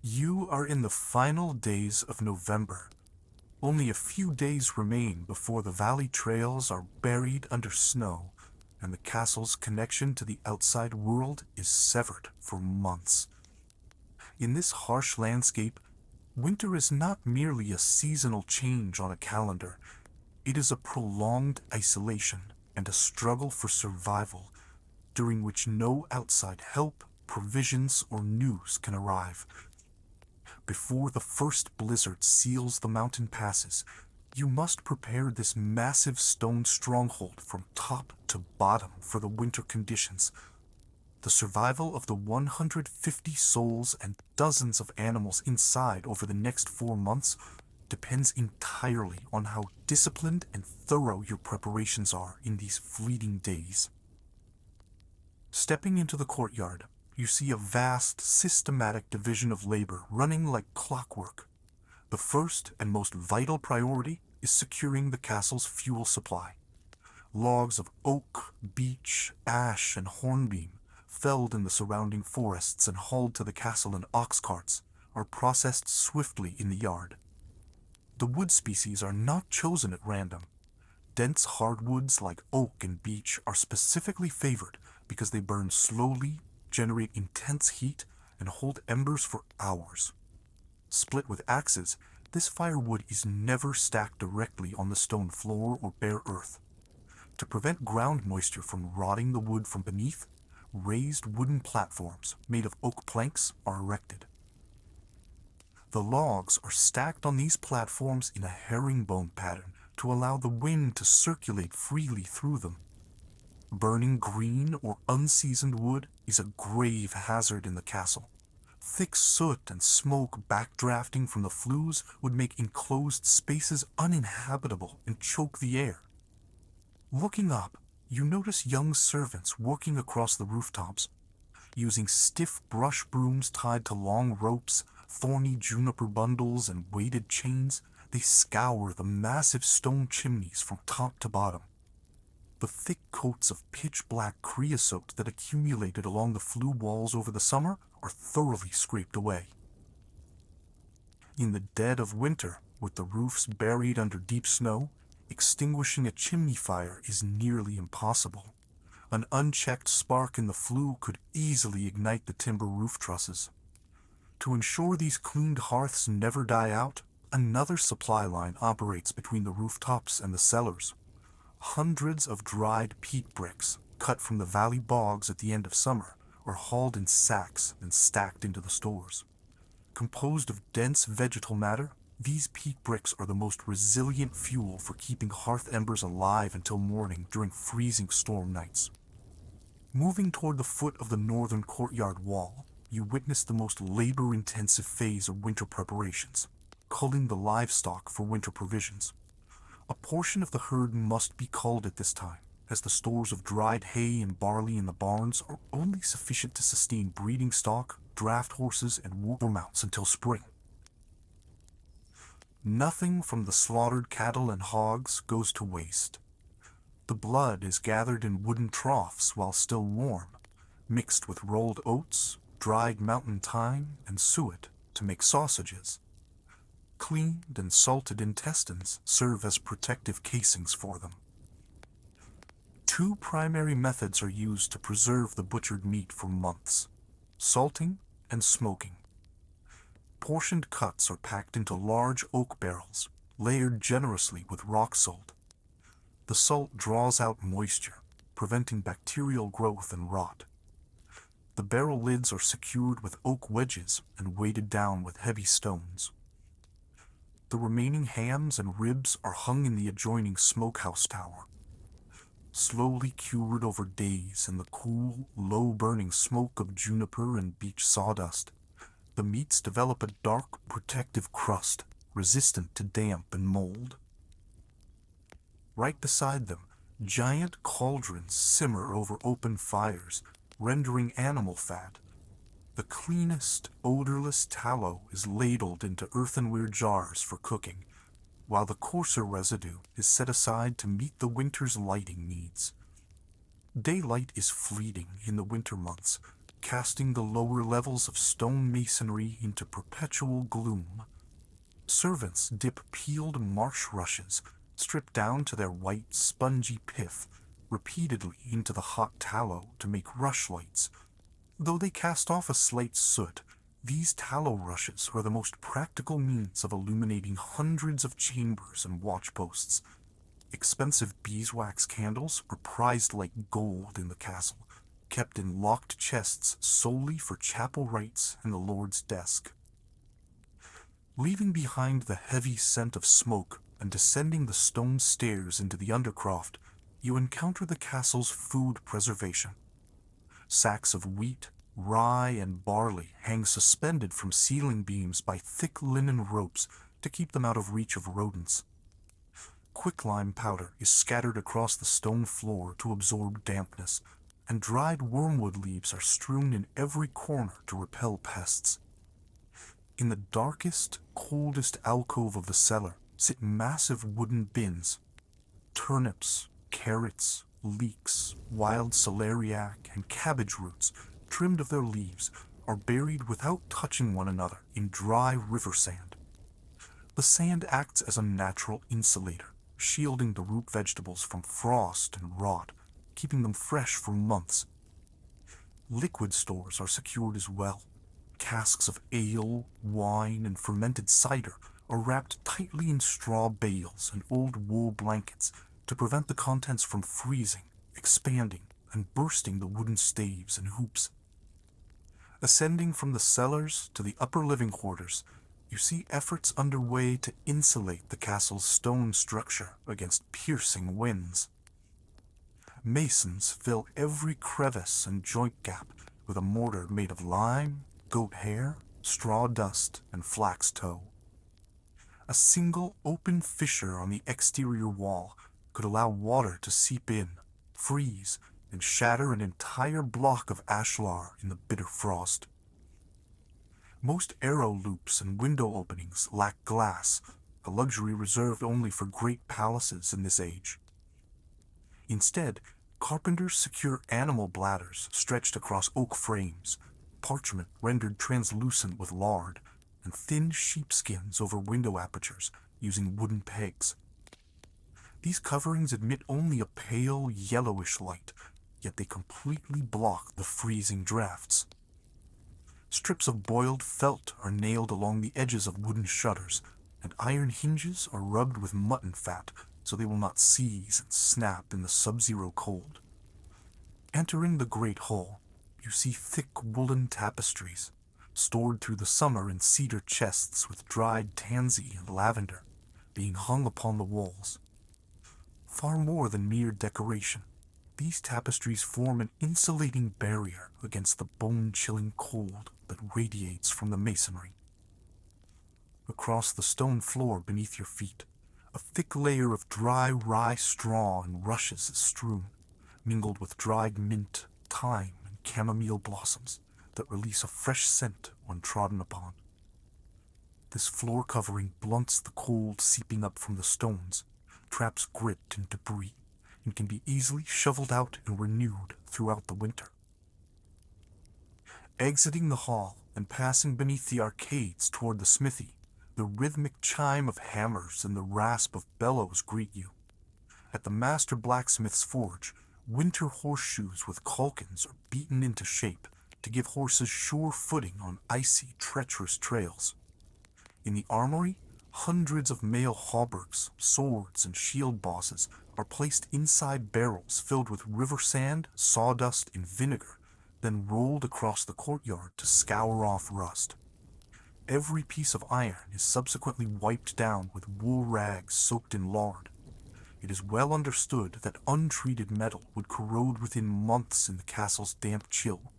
You are in the final days of November. Only a few days remain before the valley trails are buried under snow, and the castle's connection to the outside world is severed for months. In this harsh landscape, winter is not merely a seasonal change on a calendar. It is a prolonged isolation and a struggle for survival, during which no outside help, provisions, or news can arrive. Before the first blizzard seals the mountain passes, you must prepare this massive stone stronghold from top to bottom for the winter conditions. The survival of the 150 souls and dozens of animals inside over the next 4 months depends entirely on how disciplined and thorough your preparations are in these fleeting days. Stepping into the courtyard, you see a vast, systematic division of labor running like clockwork. The first and most vital priority is securing the castle's fuel supply. Logs of oak, beech, ash, and hornbeam, felled in the surrounding forests and hauled to the castle in ox carts, are processed swiftly in the yard. The wood species are not chosen at random. Dense hardwoods like oak and beech are specifically favored because they burn slowly, generate intense heat, and hold embers for hours. Split with axes, this firewood is never stacked directly on the stone floor or bare earth. To prevent ground moisture from rotting the wood from beneath, raised wooden platforms made of oak planks are erected. The logs are stacked on these platforms in a herringbone pattern to allow the wind to circulate freely through them. Burning green or unseasoned wood is a grave hazard in the castle. Thick soot and smoke backdrafting from the flues would make enclosed spaces uninhabitable and choke the air. Looking up, you notice young servants working across the rooftops. Using stiff brush brooms tied to long ropes, thorny juniper bundles, and weighted chains, they scour the massive stone chimneys from top to bottom. The thick coats of pitch-black creosote that accumulated along the flue walls over the summer are thoroughly scraped away. In the dead of winter, with the roofs buried under deep snow, extinguishing a chimney fire is nearly impossible. An unchecked spark in the flue could easily ignite the timber roof trusses. To ensure these cleaned hearths never die out, another supply line operates between the rooftops and the cellars. Hundreds of dried peat bricks, cut from the valley bogs at the end of summer, are hauled in sacks and stacked into the stores. Composed of dense vegetal matter, these peat bricks are the most resilient fuel for keeping hearth embers alive until morning during freezing storm nights. Moving toward the foot of the northern courtyard wall, you witness the most labor-intensive phase of winter preparations, culling the livestock for winter provisions. A portion of the herd must be culled at this time, as the stores of dried hay and barley in the barns are only sufficient to sustain breeding stock, draft horses, and war mounts until spring. Nothing from the slaughtered cattle and hogs goes to waste. The blood is gathered in wooden troughs while still warm, mixed with rolled oats, dried mountain thyme, and suet to make sausages. Cleaned and salted intestines serve as protective casings for them. Two primary methods are used to preserve the butchered meat for months: salting and smoking. Portioned cuts are packed into large oak barrels, layered generously with rock salt. The salt draws out moisture, preventing bacterial growth and rot. The barrel lids are secured with oak wedges and weighted down with heavy stones. The remaining hams and ribs are hung in the adjoining smokehouse tower. Slowly cured over days in the cool, low-burning smoke of juniper and beech sawdust, the meats develop a dark, protective crust, resistant to damp and mold. Right beside them, giant cauldrons simmer over open fires, rendering animal fat. The cleanest, odorless tallow is ladled into earthenware jars for cooking, while the coarser residue is set aside to meet the winter's lighting needs. Daylight is fleeting in the winter months, casting the lower levels of stone masonry into perpetual gloom. Servants dip peeled marsh rushes, stripped down to their white, spongy pith, repeatedly into the hot tallow to make rushlights. Though they cast off a slight soot, these tallow rushes are the most practical means of illuminating hundreds of chambers and watchposts. Expensive beeswax candles are prized like gold in the castle, kept in locked chests solely for chapel rites and the Lord's desk. Leaving behind the heavy scent of smoke and descending the stone stairs into the undercroft, you encounter the castle's food preservation. Sacks of wheat, rye, and barley hang suspended from ceiling beams by thick linen ropes to keep them out of reach of rodents. Quicklime powder is scattered across the stone floor to absorb dampness, and dried wormwood leaves are strewn in every corner to repel pests. In the darkest, coldest alcove of the cellar sit massive wooden bins. Turnips, carrots, leeks, wild celeriac, and cabbage roots, trimmed of their leaves, are buried without touching one another in dry river sand. The sand acts as a natural insulator, shielding the root vegetables from frost and rot, keeping them fresh for months. Liquid stores are secured as well. Casks of ale, wine, and fermented cider are wrapped tightly in straw bales and old wool blankets to prevent the contents from freezing, expanding, and bursting the wooden staves and hoops. Ascending from the cellars to the upper living quarters, you see efforts underway to insulate the castle's stone structure against piercing winds. Masons fill every crevice and joint gap with a mortar made of lime, goat hair, straw dust, and flax tow. A single open fissure on the exterior wall could allow water to seep in, freeze, and shatter an entire block of ashlar in the bitter frost. Most arrow loops and window openings lack glass, a luxury reserved only for great palaces in this age. Instead, carpenters secure animal bladders stretched across oak frames, parchment rendered translucent with lard, and thin sheepskins over window apertures using wooden pegs. These coverings admit only a pale, yellowish light, yet they completely block the freezing drafts. Strips of boiled felt are nailed along the edges of wooden shutters, and iron hinges are rubbed with mutton fat so they will not seize and snap in the sub-zero cold. Entering the great hall, you see thick woolen tapestries, stored through the summer in cedar chests with dried tansy and lavender, being hung upon the walls. Far more than mere decoration, these tapestries form an insulating barrier against the bone-chilling cold that radiates from the masonry. Across the stone floor beneath your feet, a thick layer of dry rye straw and rushes is strewn, mingled with dried mint, thyme, and chamomile blossoms that release a fresh scent when trodden upon. This floor covering blunts the cold seeping up from the stones, traps grit and debris, and can be easily shoveled out and renewed throughout the winter. Exiting the hall and passing beneath the arcades toward the smithy, the rhythmic chime of hammers and the rasp of bellows greet you. At the master blacksmith's forge, winter horseshoes with calkins are beaten into shape to give horses sure footing on icy, treacherous trails. In the armory, hundreds of mail hauberks, swords, and shield bosses are placed inside barrels filled with river sand, sawdust, and vinegar, then rolled across the courtyard to scour off rust. Every piece of iron is subsequently wiped down with wool rags soaked in lard. It is well understood that untreated metal would corrode within months in the castle's damp chill.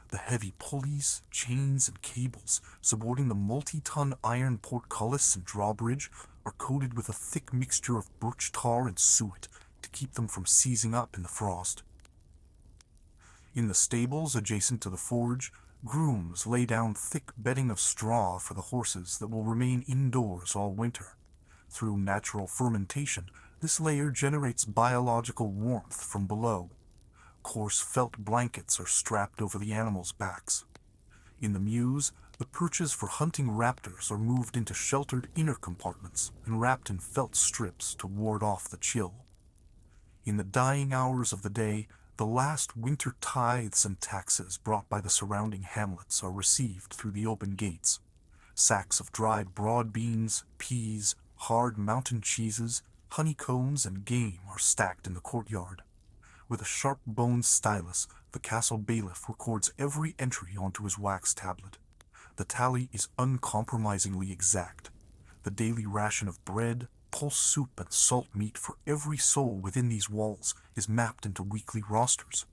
The heavy pulleys, chains, and cables supporting the multi-ton iron portcullis and drawbridge are coated with a thick mixture of birch tar and suet to keep them from seizing up in the frost. In the stables adjacent to the forge, grooms lay down thick bedding of straw for the horses that will remain indoors all winter. Through natural fermentation, this layer generates biological warmth from below. Coarse felt blankets are strapped over the animals' backs. In the mews, the perches for hunting raptors are moved into sheltered inner compartments and wrapped in felt strips to ward off the chill. In the dying hours of the day, the last winter tithes and taxes brought by the surrounding hamlets are received through the open gates. Sacks of dried broad beans, peas, hard mountain cheeses, honeycombs, and game are stacked in the courtyard. With a sharp-boned stylus, the castle bailiff records every entry onto his wax tablet. The tally is uncompromisingly exact. The daily ration of bread, pulse soup, and salt meat for every soul within these walls is mapped into weekly rosters.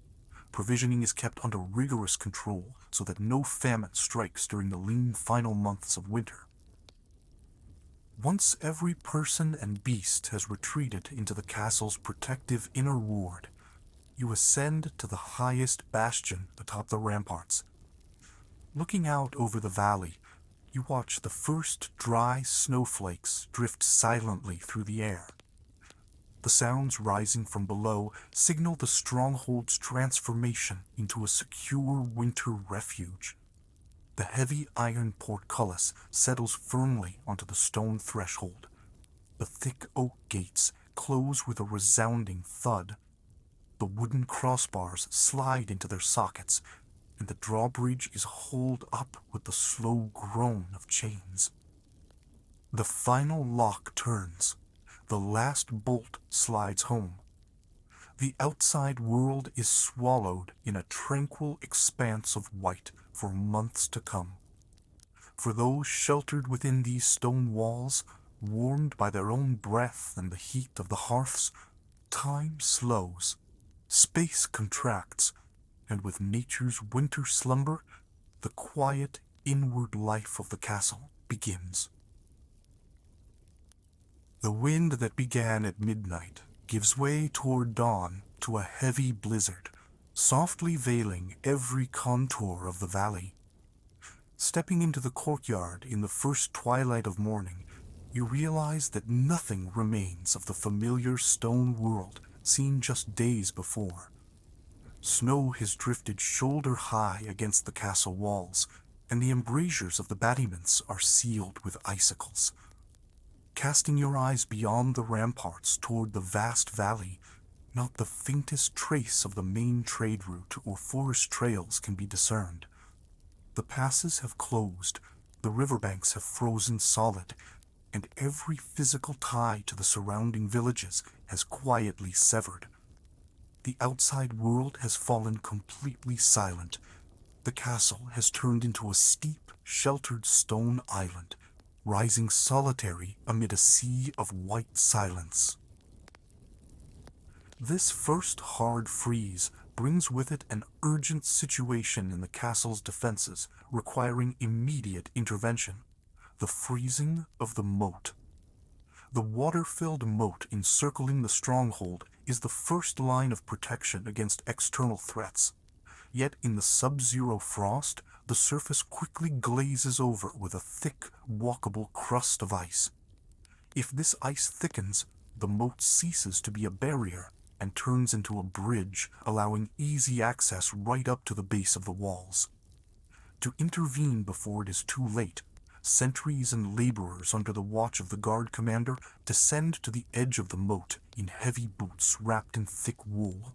Provisioning is kept under rigorous control so that no famine strikes during the lean final months of winter. Once every person and beast has retreated into the castle's protective inner ward, you ascend to the highest bastion atop the ramparts. Looking out over the valley, you watch the first dry snowflakes drift silently through the air. The sounds rising from below signal the stronghold's transformation into a secure winter refuge. The heavy iron portcullis settles firmly onto the stone threshold. The thick oak gates close with a resounding thud. The wooden crossbars slide into their sockets, and the drawbridge is hauled up with the slow groan of chains. The final lock turns. The last bolt slides home. The outside world is swallowed in a tranquil expanse of white for months to come. For those sheltered within these stone walls, warmed by their own breath and the heat of the hearths, time slows, space contracts, and with nature's winter slumber, the quiet inward life of the castle begins. The wind that began at midnight gives way toward dawn to a heavy blizzard, softly veiling every contour of the valley. Stepping into the courtyard in the first twilight of morning, you realize that nothing remains of the familiar stone world seen just days before. Snow has drifted shoulder-high against the castle walls, and the embrasures of the battlements are sealed with icicles. Casting your eyes beyond the ramparts toward the vast valley, not the faintest trace of the main trade route or forest trails can be discerned. The passes have closed, the riverbanks have frozen solid, and every physical tie to the surrounding villages has quietly severed. The outside world has fallen completely silent. The castle has turned into a steep, sheltered stone island, rising solitary amid a sea of white silence. This first hard freeze brings with it an urgent situation in the castle's defenses, requiring immediate intervention: the freezing of the moat. The water-filled moat encircling the stronghold is the first line of protection against external threats. Yet in the sub-zero frost, the surface quickly glazes over with a thick, walkable crust of ice. If this ice thickens, the moat ceases to be a barrier and turns into a bridge, allowing easy access right up to the base of the walls. To intervene before it is too late, sentries and laborers under the watch of the guard commander descend to the edge of the moat in heavy boots wrapped in thick wool.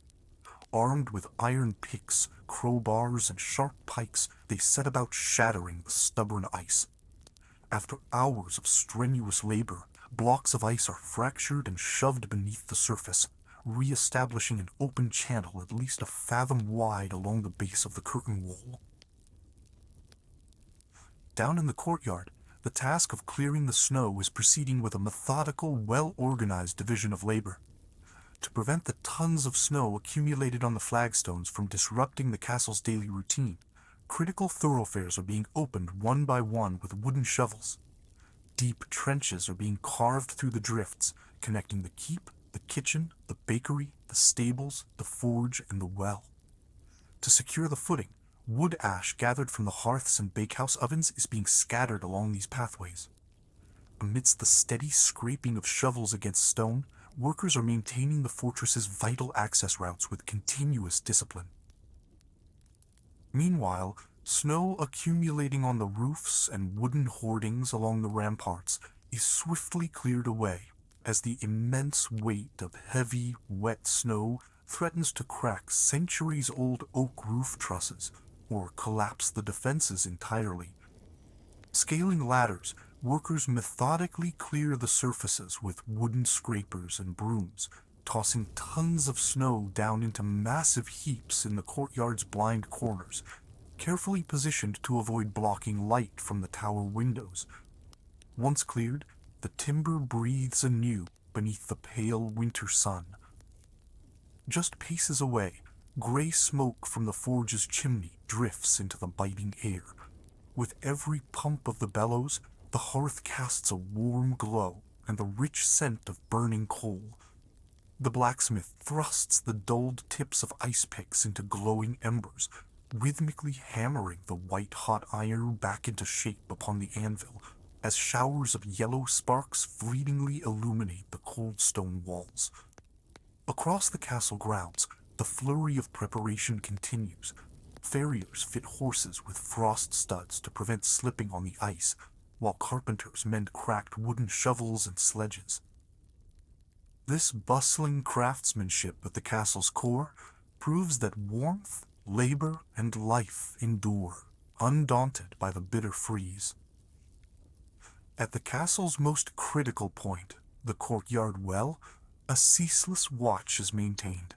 Armed with iron picks, crowbars, and sharp pikes, they set about shattering the stubborn ice. After hours of strenuous labor, blocks of ice are fractured and shoved beneath the surface, re-establishing an open channel at least a fathom wide along the base of the curtain wall. Down in the courtyard, the task of clearing the snow is proceeding with a methodical, well-organized division of labor. To prevent the tons of snow accumulated on the flagstones from disrupting the castle's daily routine, critical thoroughfares are being opened one by one with wooden shovels. Deep trenches are being carved through the drifts, connecting the keep, the kitchen, the bakery, the stables, the forge, and the well. To secure the footing, wood ash gathered from the hearths and bakehouse ovens is being scattered along these pathways. Amidst the steady scraping of shovels against stone, workers are maintaining the fortress's vital access routes with continuous discipline. Meanwhile, snow accumulating on the roofs and wooden hoardings along the ramparts is swiftly cleared away as the immense weight of heavy, wet snow threatens to crack centuries-old oak roof trusses or collapse the defenses entirely. Scaling ladders, workers methodically clear the surfaces with wooden scrapers and brooms, tossing tons of snow down into massive heaps in the courtyard's blind corners, carefully positioned to avoid blocking light from the tower windows. Once cleared, the timber breathes anew beneath the pale winter sun. Just paces away, gray smoke from the forge's chimney drifts into the biting air. With every pump of the bellows, the hearth casts a warm glow and the rich scent of burning coal. The blacksmith thrusts the dulled tips of ice picks into glowing embers, rhythmically hammering the white-hot iron back into shape upon the anvil, as showers of yellow sparks fleetingly illuminate the cold stone walls. Across the castle grounds, the flurry of preparation continues. Farriers fit horses with frost studs to prevent slipping on the ice, while carpenters mend cracked wooden shovels and sledges. This bustling craftsmanship at the castle's core proves that warmth, labor, and life endure, undaunted by the bitter freeze. At the castle's most critical point, the courtyard well, a ceaseless watch is maintained.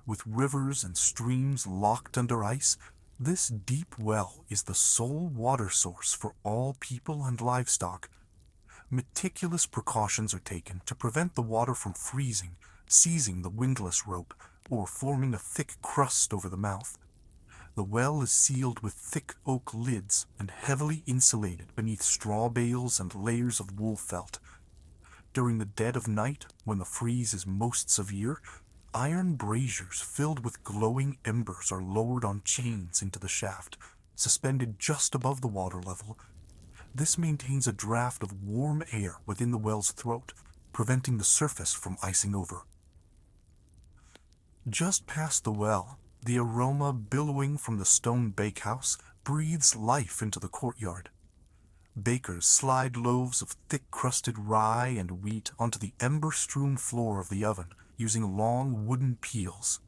With rivers and streams locked under ice, this deep well is the sole water source for all people and livestock. Meticulous precautions are taken to prevent the water from freezing, seizing the windlass rope, or forming a thick crust over the mouth. The well is sealed with thick oak lids and heavily insulated beneath straw bales and layers of wool felt. During the dead of night, when the freeze is most severe, iron braziers filled with glowing embers are lowered on chains into the shaft, suspended just above the water level. This maintains a draft of warm air within the well's throat, preventing the surface from icing over. Just past the well, the aroma billowing from the stone bakehouse breathes life into the courtyard. Bakers slide loaves of thick-crusted rye and wheat onto the ember-strewn floor of the oven, using long wooden peels.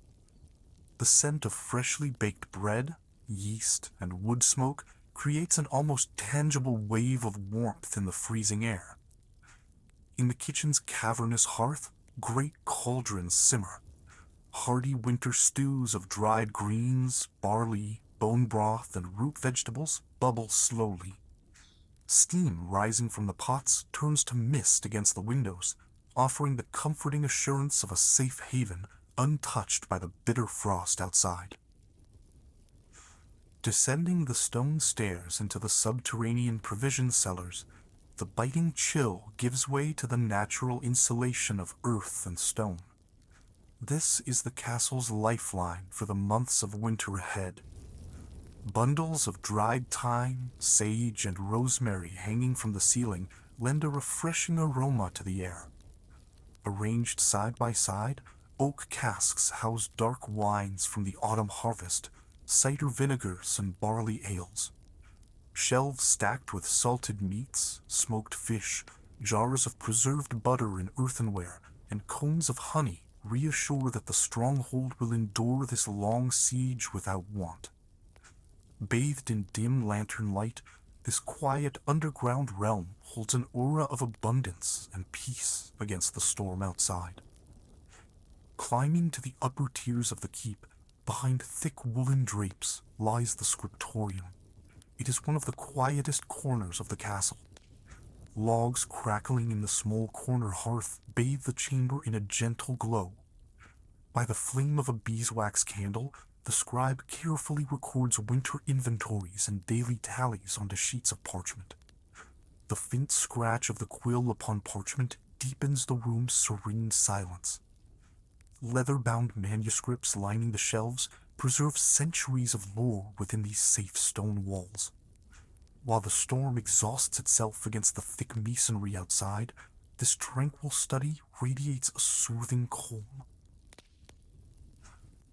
The scent of freshly baked bread, yeast, and wood smoke creates an almost tangible wave of warmth in the freezing air. In the kitchen's cavernous hearth, great cauldrons simmer. Hearty winter stews of dried greens, barley, bone broth, and root vegetables bubble slowly. Steam rising from the pots turns to mist against the windows, offering the comforting assurance of a safe haven untouched by the bitter frost outside. Descending the stone stairs into the subterranean provision cellars, the biting chill gives way to the natural insulation of earth and stone. This is the castle's lifeline for the months of winter ahead. Bundles of dried thyme, sage, and rosemary hanging from the ceiling lend a refreshing aroma to the air. Arranged side by side, oak casks house dark wines from the autumn harvest, cider vinegars and barley ales. Shelves stacked with salted meats, smoked fish, jars of preserved butter in earthenware, and combs of honey reassure that the stronghold will endure this long siege without want. Bathed in dim lantern light, this quiet underground realm holds an aura of abundance and peace against the storm outside. Climbing to the upper tiers of the keep, behind thick woolen drapes, lies the scriptorium. It is one of the quietest corners of the castle. Logs crackling in the small corner hearth bathe the chamber in a gentle glow. By the flame of a beeswax candle, the scribe carefully records winter inventories and daily tallies onto sheets of parchment. The faint scratch of the quill upon parchment deepens the room's serene silence. Leather-bound manuscripts lining the shelves preserve centuries of lore within these safe stone walls. While the storm exhausts itself against the thick masonry outside, this tranquil study radiates a soothing calm.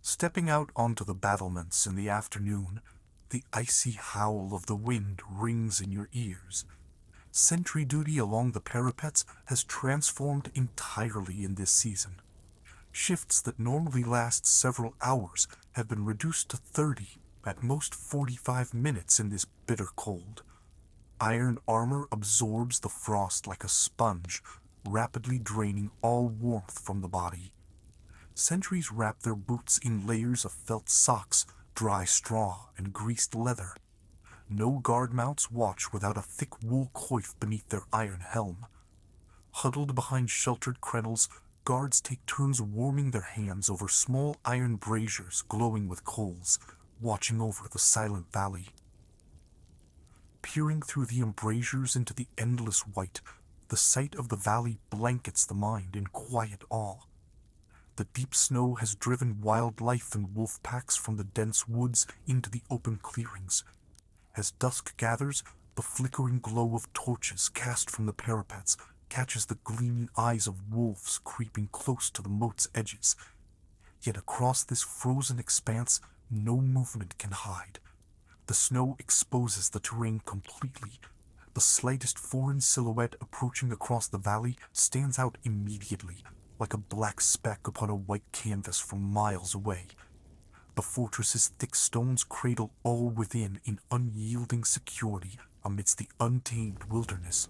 Stepping out onto the battlements in the afternoon, the icy howl of the wind rings in your ears. Sentry duty along the parapets has transformed entirely in this season. Shifts that normally last several hours have been reduced to 30, at most 45 minutes in this bitter cold. Iron armor absorbs the frost like a sponge, rapidly draining all warmth from the body. Sentries wrap their boots in layers of felt socks, dry straw, and greased leather. No guard mounts watch without a thick wool coif beneath their iron helm. Huddled behind sheltered crenels, guards take turns warming their hands over small iron braziers glowing with coals, watching over the silent valley. Peering through the embrasures into the endless white, the sight of the valley blankets the mind in quiet awe. The deep snow has driven wildlife and wolf packs from the dense woods into the open clearings. As dusk gathers, the flickering glow of torches cast from the parapets catches the gleaming eyes of wolves creeping close to the moat's edges. Yet across this frozen expanse, no movement can hide. The snow exposes the terrain completely. The slightest foreign silhouette approaching across the valley stands out immediately, like a black speck upon a white canvas from miles away. The fortress's thick stones cradle all within in unyielding security amidst the untamed wilderness.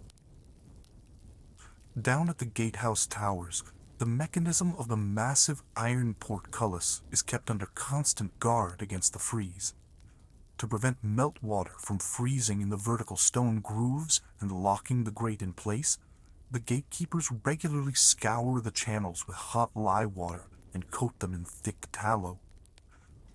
Down at the gatehouse towers, the mechanism of the massive iron portcullis is kept under constant guard against the freeze. To prevent meltwater from freezing in the vertical stone grooves and locking the grate in place, the gatekeepers regularly scour the channels with hot lye water and coat them in thick tallow.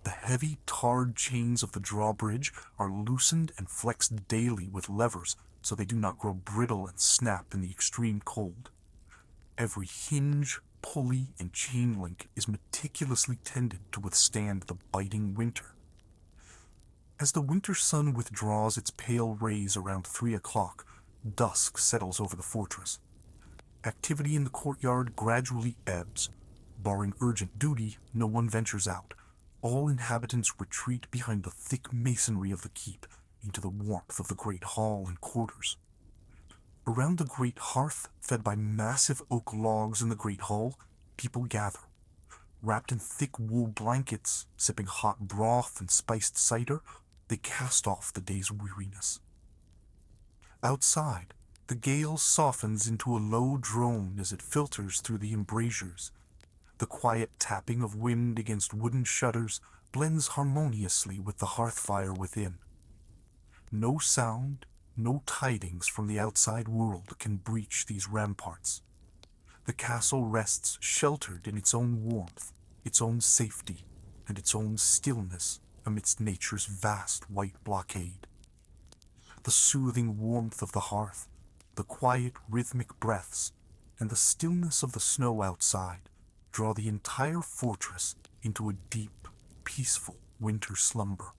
The heavy, tarred chains of the drawbridge are loosened and flexed daily with levers so they do not grow brittle and snap in the extreme cold. Every hinge, pulley, and chain link is meticulously tended to withstand the biting winter. As the winter sun withdraws its pale rays around 3 o'clock, dusk settles over the fortress. Activity in the courtyard gradually ebbs. Barring urgent duty, no one ventures out. All inhabitants retreat behind the thick masonry of the keep into the warmth of the great hall and quarters. Around the great hearth, fed by massive oak logs in the great hall, people gather. Wrapped in thick wool blankets, sipping hot broth and spiced cider, they cast off the day's weariness. Outside, the gale softens into a low drone as it filters through the embrasures. The quiet tapping of wind against wooden shutters blends harmoniously with the hearth fire within. No sound, no tidings from the outside world can breach these ramparts. The castle rests sheltered in its own warmth, its own safety, and its own stillness amidst nature's vast white blockade. The soothing warmth of the hearth, the quiet rhythmic breaths, and the stillness of the snow outside draw the entire fortress into a deep, peaceful winter slumber.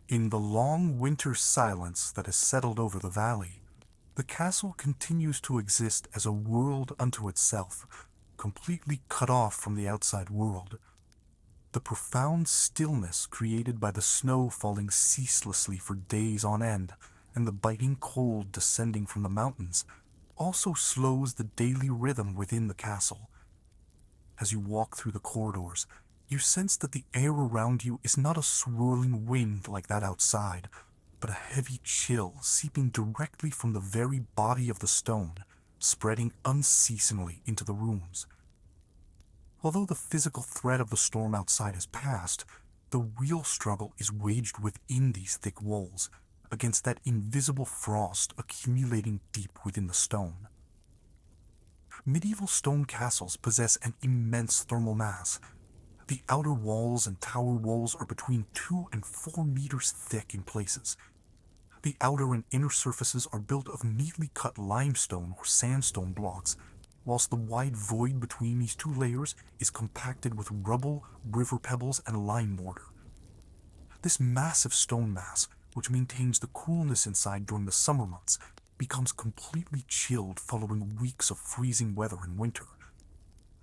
In the long winter silence that has settled over the valley, the castle continues to exist as a world unto itself, completely cut off from the outside world. The profound stillness created by the snow falling ceaselessly for days on end and the biting cold descending from the mountains also slows the daily rhythm within the castle. As you walk through the corridors, you sense that the air around you is not a swirling wind like that outside, but a heavy chill seeping directly from the very body of the stone, spreading unceasingly into the rooms. Although the physical threat of the storm outside has passed, the real struggle is waged within these thick walls, against that invisible frost accumulating deep within the stone. Medieval stone castles possess an immense thermal mass. The outer walls and tower walls are between 2 and 4 meters thick in places. The outer and inner surfaces are built of neatly cut limestone or sandstone blocks, whilst the wide void between these two layers is compacted with rubble, river pebbles, and lime mortar. This massive stone mass, which maintains the coolness inside during the summer months, becomes completely chilled following weeks of freezing weather in winter.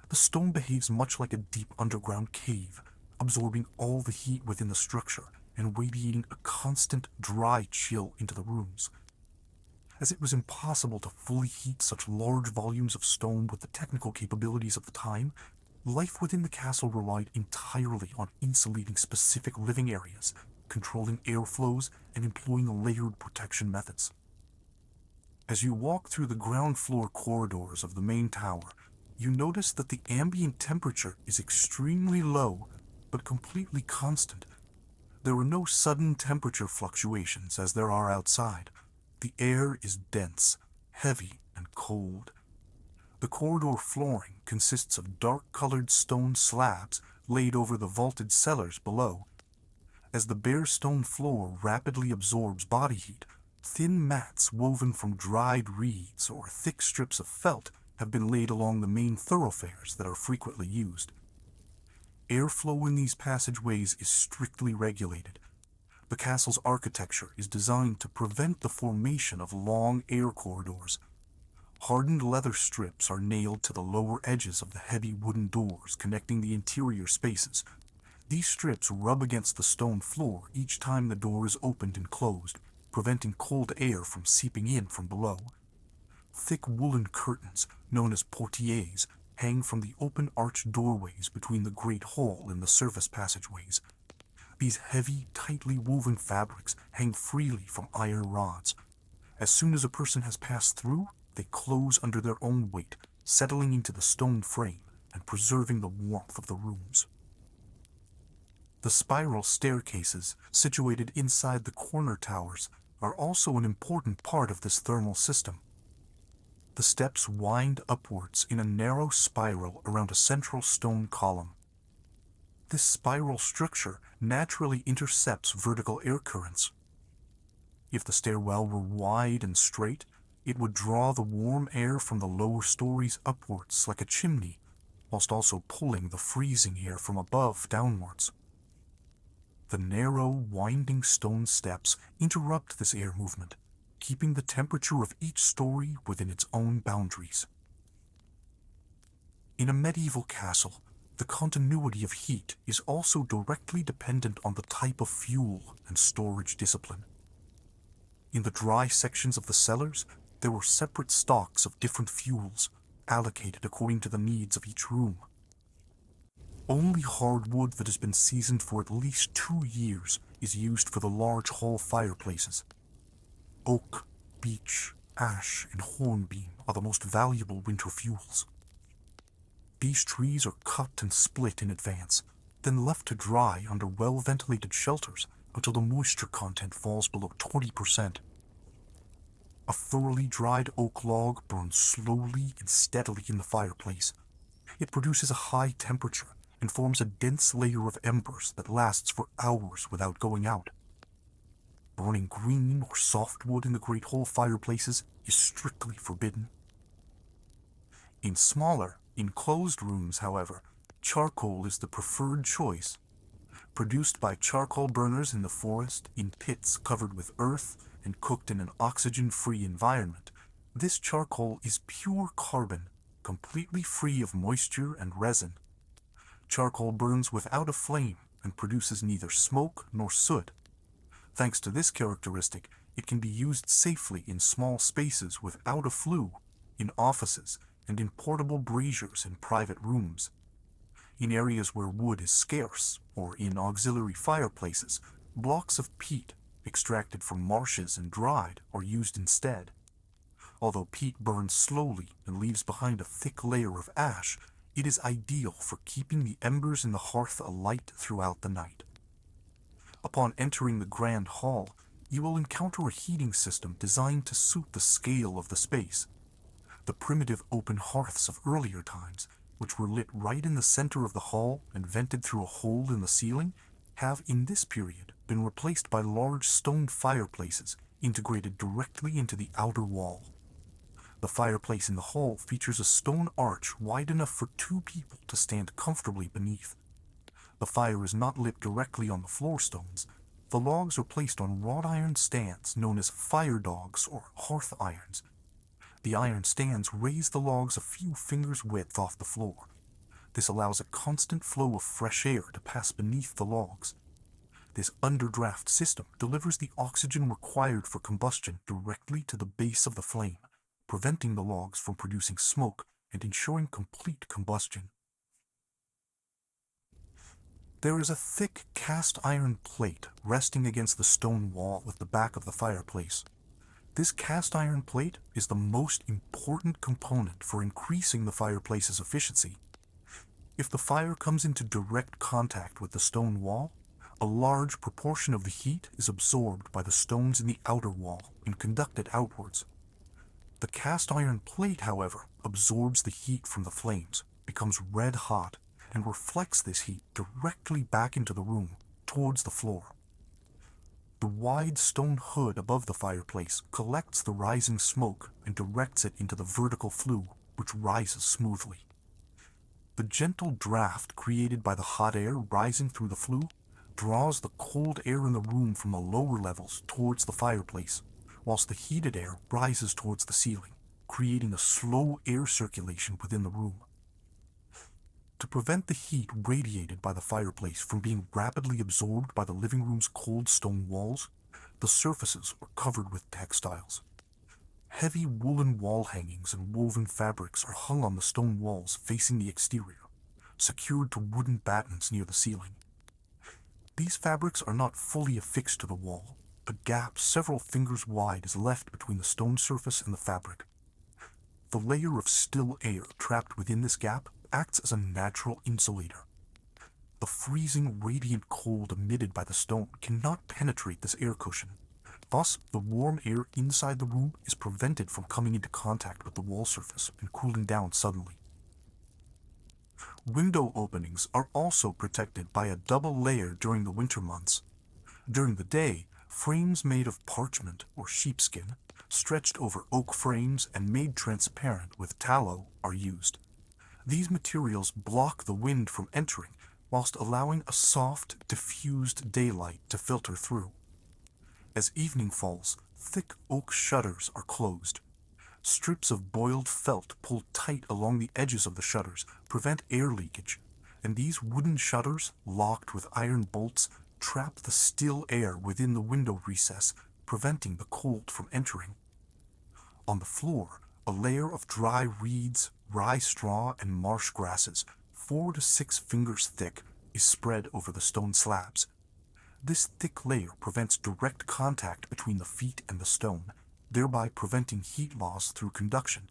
The stone behaves much like a deep underground cave, absorbing all the heat within the structure and radiating a constant dry chill into the rooms. As it was impossible to fully heat such large volumes of stone with the technical capabilities of the time, life within the castle relied entirely on insulating specific living areas, controlling airflows, and employing layered protection methods. As you walk through the ground floor corridors of the main tower, you notice that the ambient temperature is extremely low, but completely constant. There are no sudden temperature fluctuations as there are outside. The air is dense, heavy, and cold. The corridor flooring consists of dark-colored stone slabs laid over the vaulted cellars below. As the bare stone floor rapidly absorbs body heat, thin mats woven from dried reeds or thick strips of felt have been laid along the main thoroughfares that are frequently used. Airflow in these passageways is strictly regulated. The castle's architecture is designed to prevent the formation of long air corridors. Hardened leather strips are nailed to the lower edges of the heavy wooden doors connecting the interior spaces. These strips rub against the stone floor each time the door is opened and closed, preventing cold air from seeping in from below. Thick woolen curtains, known as portieres, hang from the open arched doorways between the great hall and the surface passageways. These heavy, tightly woven fabrics hang freely from iron rods. As soon as a person has passed through, they close under their own weight, settling into the stone frame and preserving the warmth of the rooms. The spiral staircases, situated inside the corner towers, are also an important part of this thermal system. The steps wind upwards in a narrow spiral around a central stone column. This spiral structure naturally intercepts vertical air currents. If the stairwell were wide and straight, it would draw the warm air from the lower stories upwards like a chimney, whilst also pulling the freezing air from above downwards. The narrow, winding stone steps interrupt this air movement, keeping the temperature of each story within its own boundaries. In a medieval castle, the continuity of heat is also directly dependent on the type of fuel and storage discipline. In the dry sections of the cellars, there were separate stocks of different fuels, allocated according to the needs of each room. Only hardwood that has been seasoned for at least 2 years is used for the large hall fireplaces. Oak, beech, ash, and hornbeam are the most valuable winter fuels. These trees are cut and split in advance, then left to dry under well-ventilated shelters until the moisture content falls below 20%. A thoroughly dried oak log burns slowly and steadily in the fireplace. It produces a high temperature and forms a dense layer of embers that lasts for hours without going out. Burning green or softwood in the great hall fireplaces is strictly forbidden. In smaller, enclosed rooms, however, charcoal is the preferred choice. Produced by charcoal burners in the forest in pits covered with earth and cooked in an oxygen-free environment, this charcoal is pure carbon, completely free of moisture and resin. Charcoal burns without a flame and produces neither smoke nor soot. Thanks to this characteristic, it can be used safely in small spaces without a flue, in offices, and in portable braziers in private rooms. In areas where wood is scarce, or in auxiliary fireplaces, blocks of peat, extracted from marshes and dried, are used instead. Although peat burns slowly and leaves behind a thick layer of ash, it is ideal for keeping the embers in the hearth alight throughout the night. Upon entering the grand hall, you will encounter a heating system designed to suit the scale of the space. The primitive open hearths of earlier times, which were lit right in the center of the hall and vented through a hole in the ceiling, have in this period been replaced by large stone fireplaces integrated directly into the outer wall. The fireplace in the hall features a stone arch wide enough for 2 people to stand comfortably beneath. The fire is not lit directly on the floor stones, The logs are placed on wrought iron stands known as fire dogs or hearth irons. The iron stands raise the logs a few fingers' width off the floor. This allows a constant flow of fresh air to pass beneath the logs. This underdraft system delivers the oxygen required for combustion directly to the base of the flame, preventing the logs from producing smoke and ensuring complete combustion. There is a thick cast iron plate resting against the stone wall at the back of the fireplace. This cast iron plate is the most important component for increasing the fireplace's efficiency. If the fire comes into direct contact with the stone wall, a large proportion of the heat is absorbed by the stones in the outer wall and conducted outwards. The cast iron plate, however, absorbs the heat from the flames, becomes red hot, and reflects this heat directly back into the room, towards the floor. The wide stone hood above the fireplace collects the rising smoke and directs it into the vertical flue, which rises smoothly. The gentle draft created by the hot air rising through the flue draws the cold air in the room from the lower levels towards the fireplace, whilst the heated air rises towards the ceiling, creating a slow air circulation within the room. To prevent the heat radiated by the fireplace from being rapidly absorbed by the living room's cold stone walls, the surfaces are covered with textiles. Heavy woolen wall hangings and woven fabrics are hung on the stone walls facing the exterior, secured to wooden battens near the ceiling. These fabrics are not fully affixed to the wall. A gap several fingers wide is left between the stone surface and the fabric. The layer of still air trapped within this gap acts as a natural insulator. The freezing radiant cold emitted by the stone cannot penetrate this air cushion. Thus, the warm air inside the room is prevented from coming into contact with the wall surface and cooling down suddenly. Window openings are also protected by a double layer during the winter months. During the day, frames made of parchment or sheepskin, stretched over oak frames and made transparent with tallow, are used. These materials block the wind from entering, whilst allowing a soft, diffused daylight to filter through. As evening falls, thick oak shutters are closed. Strips of boiled felt pulled tight along the edges of the shutters prevent air leakage, and these wooden shutters, locked with iron bolts, trap the still air within the window recess, preventing the cold from entering. On the floor, a layer of dry reeds, rye straw, and marsh grasses, 4 to 6 fingers thick, is spread over the stone slabs. This thick layer prevents direct contact between the feet and the stone, thereby preventing heat loss through conduction.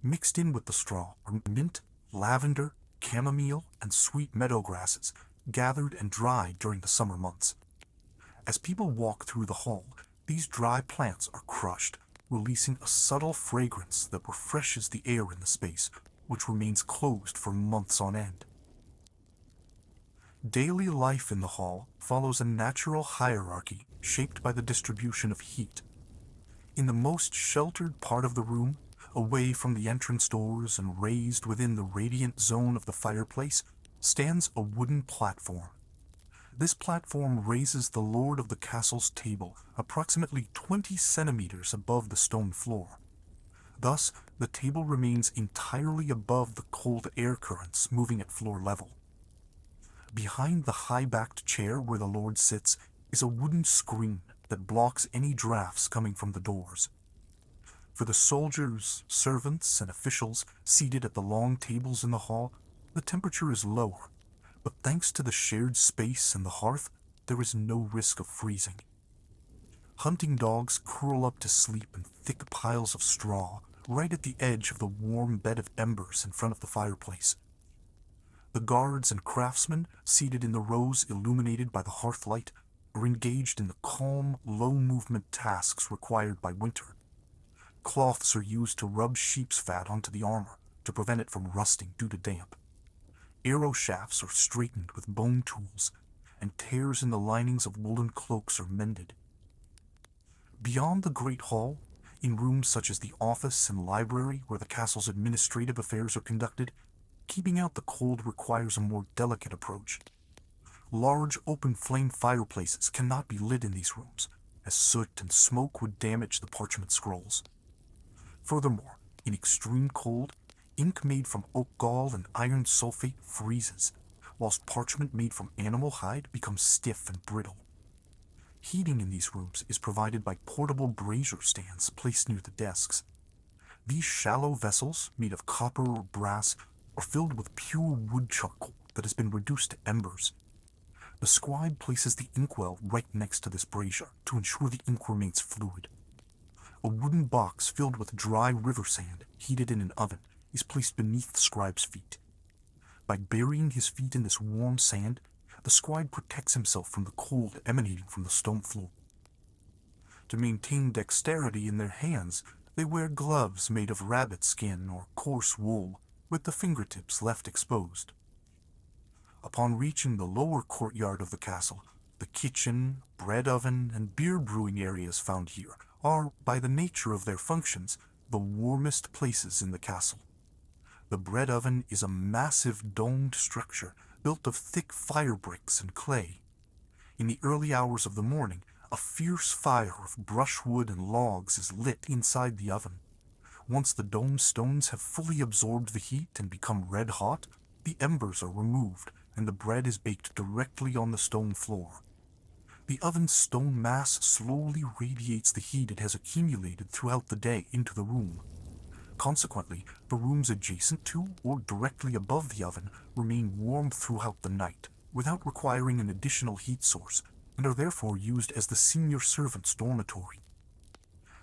Mixed in with the straw are mint, lavender, chamomile, and sweet meadow grasses, gathered and dried during the summer months. As people walk through the hall, these dry plants are crushed, releasing a subtle fragrance that refreshes the air in the space, which remains closed for months on end. Daily life in the hall follows a natural hierarchy shaped by the distribution of heat. In the most sheltered part of the room, away from the entrance doors and raised within the radiant zone of the fireplace, stands a wooden platform. This platform raises the lord of the castle's table approximately 20 centimeters above the stone floor. Thus, the table remains entirely above the cold air currents moving at floor level. Behind the high-backed chair where the lord sits is a wooden screen that blocks any drafts coming from the doors. For the soldiers, servants, and officials seated at the long tables in the hall, the temperature is lower, but thanks to the shared space and the hearth, there is no risk of freezing. Hunting dogs curl up to sleep in thick piles of straw right at the edge of the warm bed of embers in front of the fireplace. The guards and craftsmen, seated in the rows illuminated by the hearth light, are engaged in the calm, low-movement tasks required by winter. Cloths are used to rub sheep's fat onto the armor to prevent it from rusting due to damp. Arrow shafts are straightened with bone tools, and tears in the linings of woolen cloaks are mended. Beyond the Great Hall, in rooms such as the office and library where the castle's administrative affairs are conducted, keeping out the cold requires a more delicate approach. Large open flame fireplaces cannot be lit in these rooms, as soot and smoke would damage the parchment scrolls. Furthermore, in extreme cold, ink made from oak gall and iron sulfate freezes, whilst parchment made from animal hide becomes stiff and brittle. Heating in these rooms is provided by portable brazier stands placed near the desks. These shallow vessels, made of copper or brass, are filled with pure wood charcoal that has been reduced to embers. The scribe places the inkwell right next to this brazier to ensure the ink remains fluid. A wooden box filled with dry river sand, heated in an oven, is placed beneath the scribe's feet. By burying his feet in this warm sand, the scribe protects himself from the cold emanating from the stone floor. To maintain dexterity in their hands, they wear gloves made of rabbit skin or coarse wool, with the fingertips left exposed. Upon reaching the lower courtyard of the castle, the kitchen, bread oven, and beer brewing areas found here are, by the nature of their functions, the warmest places in the castle. The bread oven is a massive domed structure built of thick fire bricks and clay. In the early hours of the morning, a fierce fire of brushwood and logs is lit inside the oven. Once the domed stones have fully absorbed the heat and become red hot, the embers are removed and the bread is baked directly on the stone floor. The oven's stone mass slowly radiates the heat it has accumulated throughout the day into the room. Consequently, the rooms adjacent to or directly above the oven remain warm throughout the night, without requiring an additional heat source, and are therefore used as the senior servant's dormitory.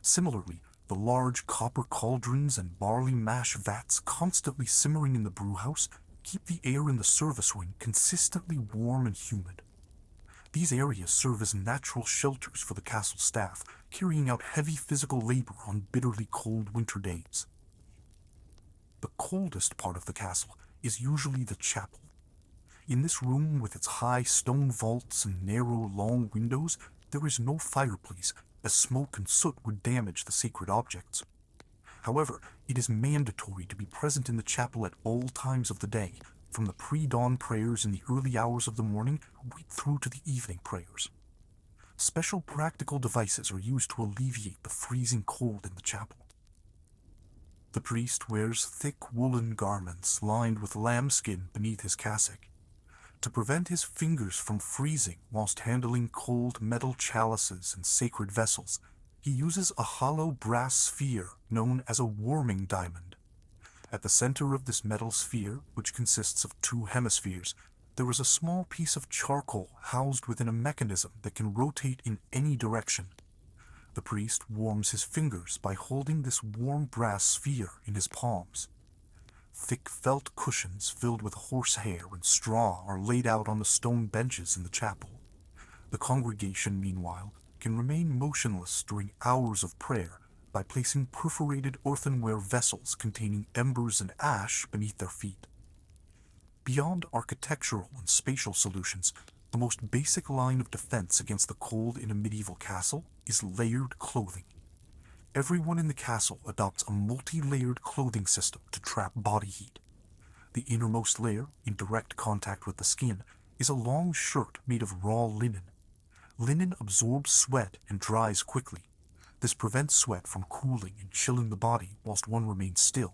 Similarly, the large copper cauldrons and barley mash vats constantly simmering in the brewhouse keep the air in the service wing consistently warm and humid. These areas serve as natural shelters for the castle staff, carrying out heavy physical labor on bitterly cold winter days. The coldest part of the castle is usually the chapel. In this room, with its high stone vaults and narrow, long windows, there is no fireplace, as smoke and soot would damage the sacred objects. However, it is mandatory to be present in the chapel at all times of the day, from the pre-dawn prayers in the early hours of the morning right through to the evening prayers. Special practical devices are used to alleviate the freezing cold in the chapel. The priest wears thick woolen garments lined with lambskin beneath his cassock. To prevent his fingers from freezing whilst handling cold metal chalices and sacred vessels, he uses a hollow brass sphere known as a warming diamond. At the center of this metal sphere, which consists of two hemispheres, there is a small piece of charcoal housed within a mechanism that can rotate in any direction. The priest warms his fingers by holding this warm brass sphere in his palms. Thick felt cushions filled with horsehair and straw are laid out on the stone benches in the chapel. The congregation, meanwhile, can remain motionless during hours of prayer by placing perforated earthenware vessels containing embers and ash beneath their feet. Beyond architectural and spatial solutions, the most basic line of defense against the cold in a medieval castle is layered clothing. Everyone in the castle adopts a multi-layered clothing system to trap body heat. The innermost layer, in direct contact with the skin, is a long shirt made of raw linen. Linen absorbs sweat and dries quickly. This prevents sweat from cooling and chilling the body whilst one remains still.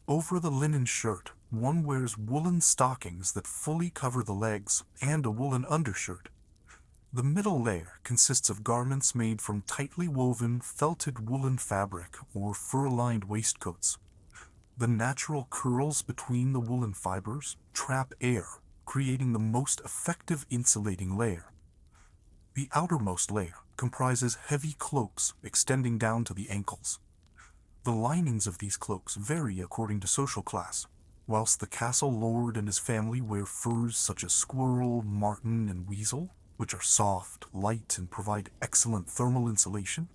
Over the linen shirt, one wears woolen stockings that fully cover the legs and a woolen undershirt. The middle layer consists of garments made from tightly woven felted woolen fabric or fur-lined waistcoats. The natural curls between the woolen fibers trap air, creating the most effective insulating layer. The outermost layer comprises heavy cloaks extending down to the ankles. The linings of these cloaks vary according to social class. Whilst the castle lord and his family wear furs such as squirrel, marten, and weasel, which are soft, light, and provide excellent thermal insulation,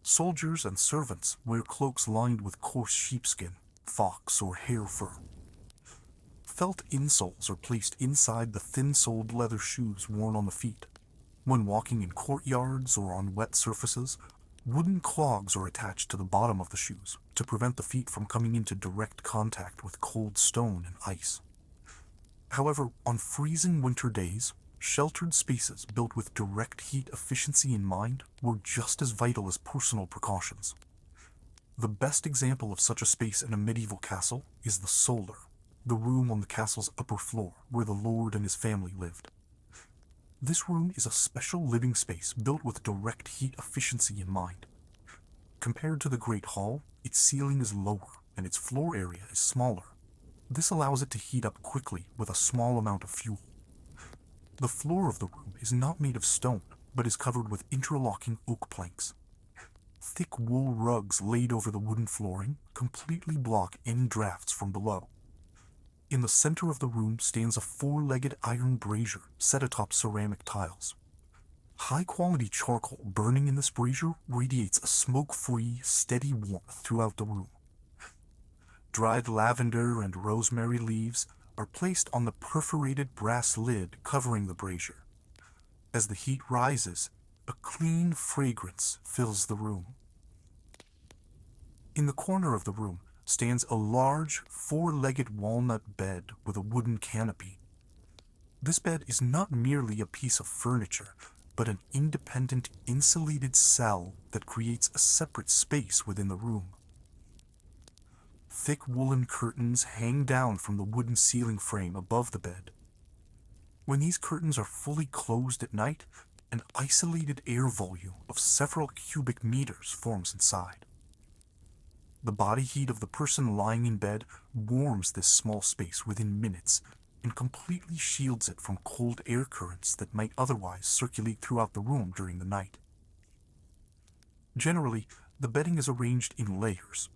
soldiers and servants wear cloaks lined with coarse sheepskin, fox, or hare fur. Felt insoles are placed inside the thin-soled leather shoes worn on the feet. When walking in courtyards or on wet surfaces, wooden clogs are attached to the bottom of the shoes to prevent the feet from coming into direct contact with cold stone and ice. However, on freezing winter days, sheltered spaces built with direct heat efficiency in mind were just as vital as personal precautions. The best example of such a space in a medieval castle is the Solar, the room on the castle's upper floor where the lord and his family lived. This room is a special living space built with direct heat efficiency in mind. Compared to the Great Hall, its ceiling is lower and its floor area is smaller. This allows it to heat up quickly with a small amount of fuel. The floor of the room is not made of stone, but is covered with interlocking oak planks. Thick wool rugs laid over the wooden flooring completely block any drafts from below. In the center of the room stands a four-legged iron brazier set atop ceramic tiles. High-quality charcoal burning in this brazier radiates a smoke-free, steady warmth throughout the room. Dried lavender and rosemary leaves are placed on the perforated brass lid covering the brazier. As the heat rises, a clean fragrance fills the room. In the corner of the room stands a large, four-legged walnut bed with a wooden canopy. This bed is not merely a piece of furniture, but an independent, insulated cell that creates a separate space within the room. Thick woolen curtains hang down from the wooden ceiling frame above the bed. When these curtains are fully closed at night, an isolated air volume of several cubic meters forms inside. The body heat of the person lying in bed warms this small space within minutes and completely shields it from cold air currents that might otherwise circulate throughout the room during the night. Generally, the bedding is arranged in layers.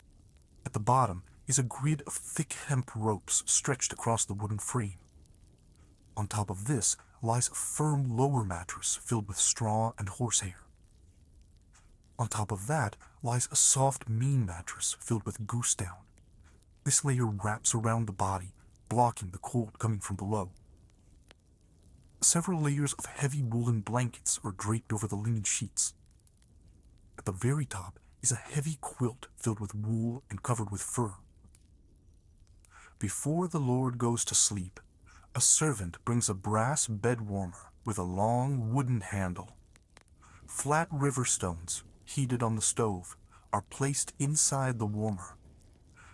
At the bottom is a grid of thick hemp ropes stretched across the wooden frame. On top of this lies a firm lower mattress filled with straw and horsehair. On top of that lies a soft main mattress filled with goose down. This layer wraps around the body, blocking the cold coming from below. Several layers of heavy woolen blankets are draped over the linen sheets. At the very top is a heavy quilt filled with wool and covered with fur. Before the lord goes to sleep, a servant brings a brass bed warmer with a long wooden handle. Flat river stones, heated on the stove, are placed inside the warmer.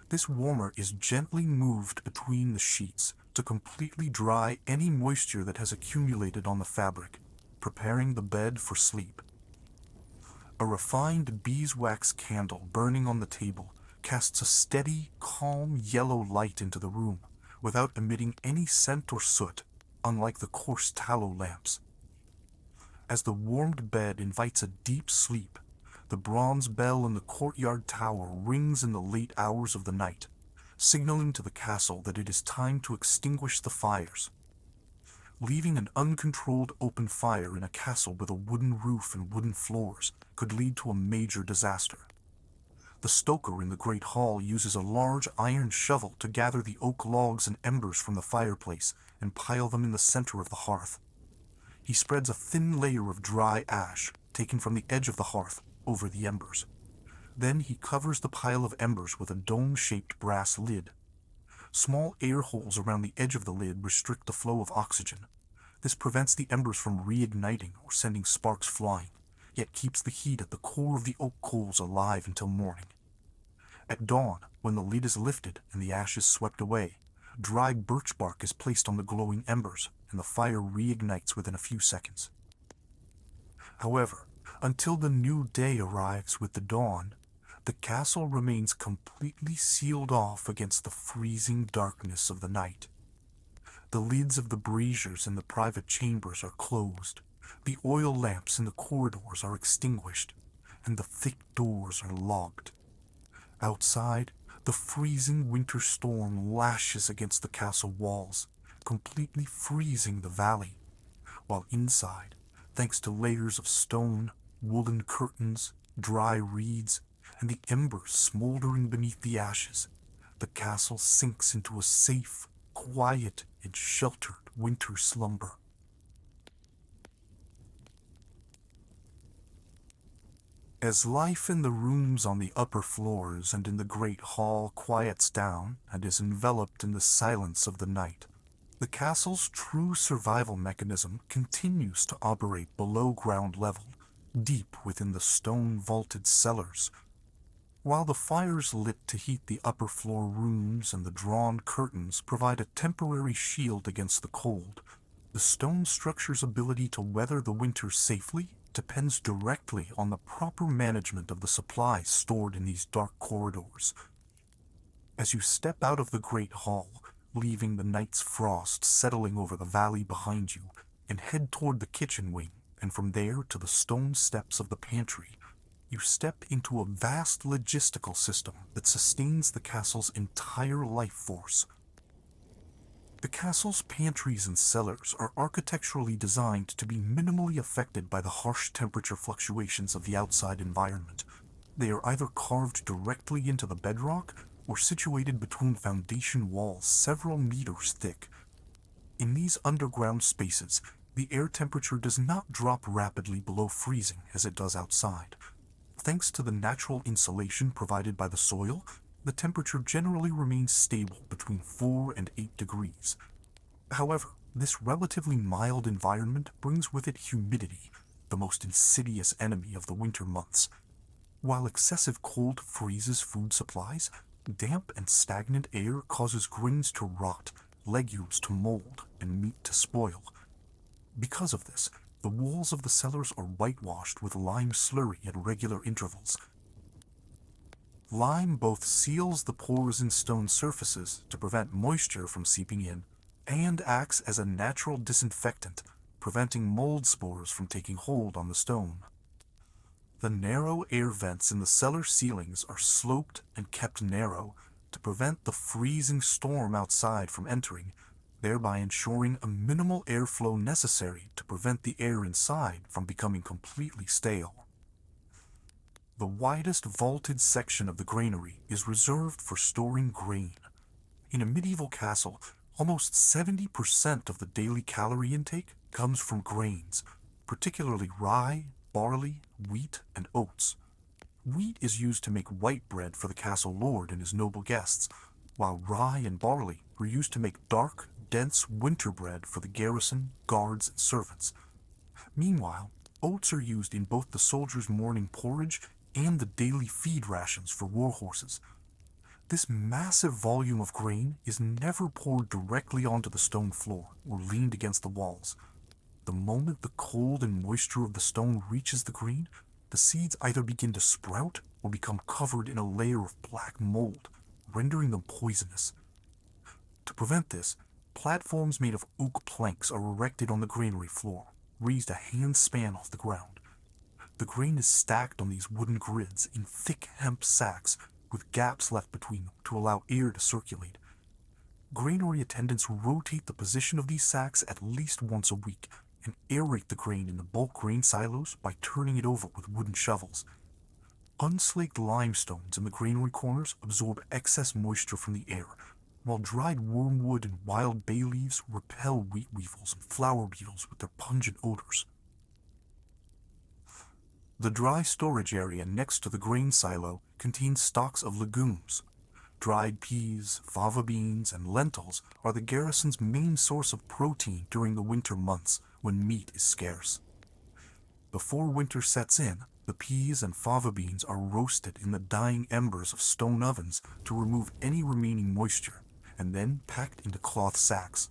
This warmer is gently moved between the sheets to completely dry any moisture that has accumulated on the fabric, preparing the bed for sleep. A refined beeswax candle burning on the table casts a steady, calm yellow light into the room, without emitting any scent or soot, unlike the coarse tallow lamps. As the warmed bed invites a deep sleep, the bronze bell in the courtyard tower rings in the late hours of the night, signaling to the castle that it is time to extinguish the fires. Leaving an uncontrolled open fire in a castle with a wooden roof and wooden floors could lead to a major disaster. The stoker in the great hall uses a large iron shovel to gather the oak logs and embers from the fireplace and pile them in the center of the hearth. He spreads a thin layer of dry ash, taken from the edge of the hearth, over the embers. Then he covers the pile of embers with a dome-shaped brass lid. Small air holes around the edge of the lid restrict the flow of oxygen. This prevents the embers from reigniting or sending sparks flying, yet keeps the heat at the core of the oak coals alive until morning. At dawn, when the lid is lifted and the ashes swept away, dry birch bark is placed on the glowing embers, and the fire reignites within a few seconds. However, until the new day arrives with the dawn, the castle remains completely sealed off against the freezing darkness of the night. The lids of the braziers in the private chambers are closed, the oil lamps in the corridors are extinguished, and the thick doors are locked. Outside, the freezing winter storm lashes against the castle walls, completely freezing the valley, while inside, thanks to layers of stone, woolen curtains, dry reeds, and the embers smoldering beneath the ashes, the castle sinks into a safe, quiet, and sheltered winter slumber. As life in the rooms on the upper floors and in the great hall quiets down and is enveloped in the silence of the night, The castle's true survival mechanism continues to operate below ground level, deep within the stone-vaulted cellars. While the fires lit to heat the upper floor rooms and the drawn curtains provide a temporary shield against the cold, the stone structure's ability to weather the winter safely depends directly on the proper management of the supplies stored in these dark corridors. As you step out of the great hall, leaving the night's frost settling over the valley behind you, and head toward the kitchen wing, and from there to the stone steps of the pantry, you step into a vast logistical system that sustains the castle's entire life force. The castle's pantries and cellars are architecturally designed to be minimally affected by the harsh temperature fluctuations of the outside environment. They are either carved directly into the bedrock or situated between foundation walls several meters thick. In these underground spaces, the air temperature does not drop rapidly below freezing as it does outside. Thanks to the natural insulation provided by the soil, the temperature generally remains stable between 4 and 8 degrees. However, this relatively mild environment brings with it humidity, the most insidious enemy of the winter months. While excessive cold freezes food supplies, damp and stagnant air causes grains to rot, legumes to mold, and meat to spoil. Because of this, the walls of the cellars are whitewashed with lime slurry at regular intervals. Lime both seals the pores in stone surfaces to prevent moisture from seeping in, and acts as a natural disinfectant, preventing mold spores from taking hold on the stone. The narrow air vents in the cellar ceilings are sloped and kept narrow to prevent the freezing storm outside from entering, thereby ensuring a minimal airflow necessary to prevent the air inside from becoming completely stale. The widest vaulted section of the granary is reserved for storing grain. In a medieval castle, almost 70% of the daily calorie intake comes from grains, particularly rye, barley, wheat, and oats. Wheat is used to make white bread for the castle lord and his noble guests, while rye and barley were used to make dark, dense winter bread for the garrison, guards, and servants. Meanwhile, oats are used in both the soldiers' morning porridge and the daily feed rations for war horses. This massive volume of grain is never poured directly onto the stone floor or leaned against the walls. The moment the cold and moisture of the stone reaches the grain, the seeds either begin to sprout or become covered in a layer of black mold, rendering them poisonous. To prevent this, platforms made of oak planks are erected on the granary floor, raised a hand span off the ground. The grain is stacked on these wooden grids in thick hemp sacks with gaps left between them to allow air to circulate. Granary attendants rotate the position of these sacks at least once a week and aerate the grain in the bulk grain silos by turning it over with wooden shovels. Unslaked limestones in the granary corners absorb excess moisture from the air, while dried wormwood and wild bay leaves repel wheat weevils and flower beetles with their pungent odors. The dry storage area next to the grain silo contains stocks of legumes. Dried peas, fava beans, and lentils are the garrison's main source of protein during the winter months when meat is scarce. Before winter sets in, the peas and fava beans are roasted in the dying embers of stone ovens to remove any remaining moisture, and then packed into cloth sacks.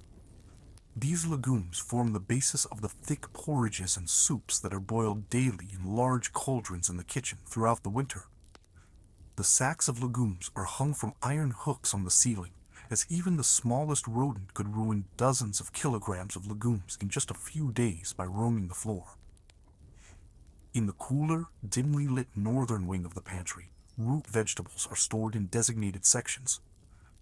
These legumes form the basis of the thick porridges and soups that are boiled daily in large cauldrons in the kitchen throughout the winter. The sacks of legumes are hung from iron hooks on the ceiling, as even the smallest rodent could ruin dozens of kilograms of legumes in just a few days by roaming the floor. In the cooler, dimly lit northern wing of the pantry, root vegetables are stored in designated sections.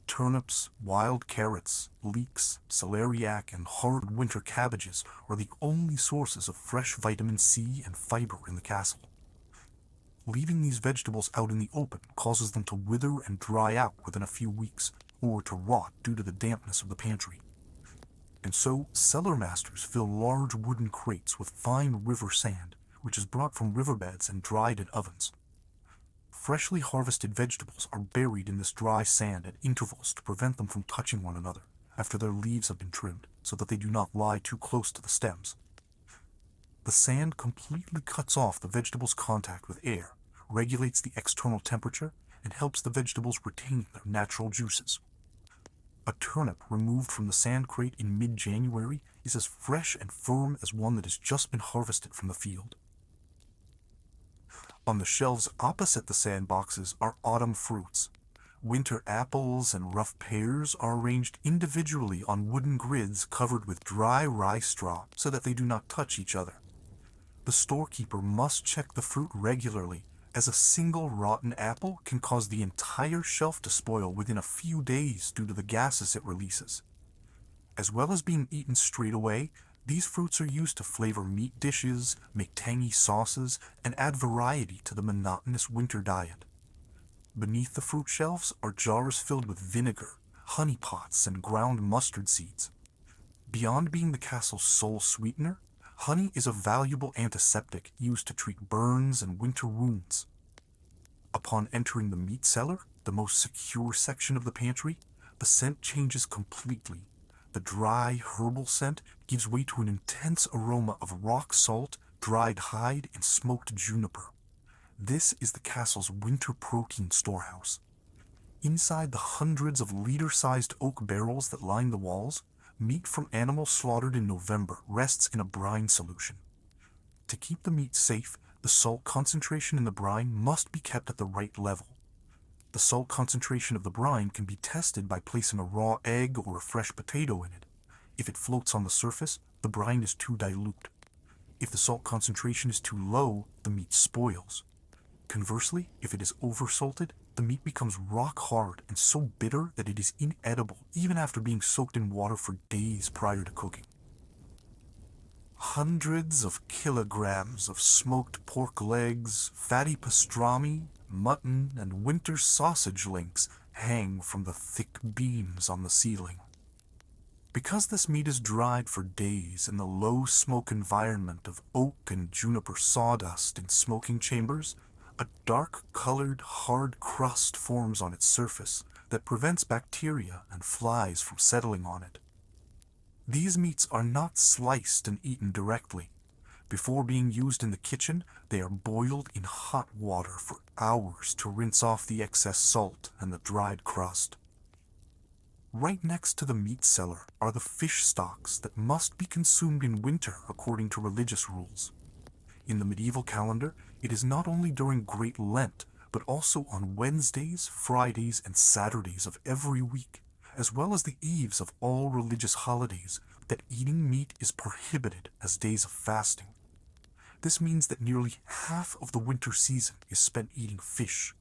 Turnips, wild carrots, leeks, celeriac, and hard winter cabbages are the only sources of fresh vitamin C and fiber in the castle. Leaving these vegetables out in the open causes them to wither and dry out within a few weeks, or to rot due to the dampness of the pantry. And so, cellar masters fill large wooden crates with fine river sand, which is brought from riverbeds and dried in ovens. Freshly harvested vegetables are buried in this dry sand at intervals to prevent them from touching one another, after their leaves have been trimmed so that they do not lie too close to the stems. The sand completely cuts off the vegetable's contact with air, regulates the external temperature, and helps the vegetables retain their natural juices. A turnip removed from the sand crate in mid-January is as fresh and firm as one that has just been harvested from the field. On the shelves opposite the sandboxes are autumn fruits. Winter apples and rough pears are arranged individually on wooden grids covered with dry rye straw so that they do not touch each other. The storekeeper must check the fruit regularly, as a single rotten apple can cause the entire shelf to spoil within a few days due to the gases it releases. As well as being eaten straight away, these fruits are used to flavor meat dishes, make tangy sauces, and add variety to the monotonous winter diet. Beneath the fruit shelves are jars filled with vinegar, honey pots, and ground mustard seeds. Beyond being the castle's sole sweetener, honey is a valuable antiseptic used to treat burns and winter wounds. Upon entering the meat cellar, the most secure section of the pantry, the scent changes completely. The dry, herbal scent gives way to an intense aroma of rock salt, dried hide, and smoked juniper. This is the castle's winter protein storehouse. Inside the hundreds of liter-sized oak barrels that line the walls, meat from animals slaughtered in November rests in a brine solution. To keep the meat safe, the salt concentration in the brine must be kept at the right level. The salt concentration of the brine can be tested by placing a raw egg or a fresh potato in it. If it floats on the surface, the brine is too dilute. If the salt concentration is too low, the meat spoils. Conversely, if it is oversalted, the meat becomes rock hard and so bitter that it is inedible even after being soaked in water for days prior to cooking. Hundreds of kilograms of smoked pork legs, fatty pastrami, mutton, and winter sausage links hang from the thick beams on the ceiling. Because this meat is dried for days in the low-smoke environment of oak and juniper sawdust in smoking chambers, a dark-colored, hard crust forms on its surface that prevents bacteria and flies from settling on it. These meats are not sliced and eaten directly. Before being used in the kitchen, they are boiled in hot water for hours to rinse off the excess salt and the dried crust. Right next to the meat cellar are the fish stocks that must be consumed in winter according to religious rules. In the medieval calendar, it is not only during Great Lent, but also on Wednesdays, Fridays, and Saturdays of every week, as well as the eves of all religious holidays, that eating meat is prohibited as days of fasting. This means that nearly half of the winter season is spent eating fish.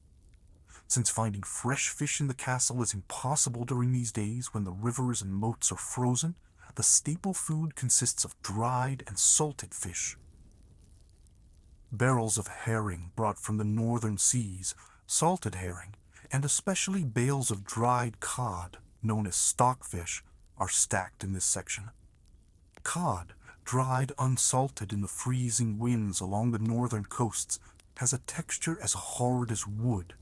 Since finding fresh fish in the castle is impossible during these days when the rivers and moats are frozen, the staple food consists of dried and salted fish. Barrels of herring brought from the northern seas, salted herring, and especially bales of dried cod, known as stockfish, are stacked in this section. Cod, dried unsalted in the freezing winds along the northern coasts, has a texture as hard as wood.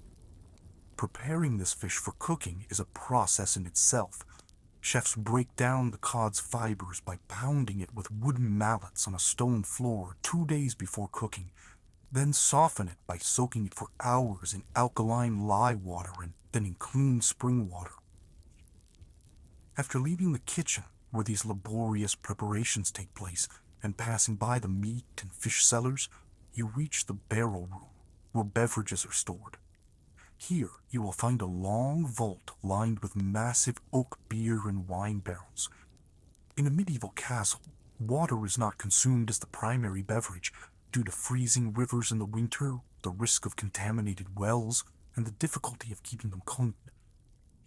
Preparing this fish for cooking is a process in itself. Chefs break down the cod's fibers by pounding it with wooden mallets on a stone floor 2 days before cooking, then soften it by soaking it for hours in alkaline lye water and then in clean spring water. After leaving the kitchen, where these laborious preparations take place, and passing by the meat and fish cellars, you reach the barrel room, where beverages are stored. Here you will find a long vault lined with massive oak beer and wine barrels. In a medieval castle, water is not consumed as the primary beverage due to freezing rivers in the winter, the risk of contaminated wells, and the difficulty of keeping them clean.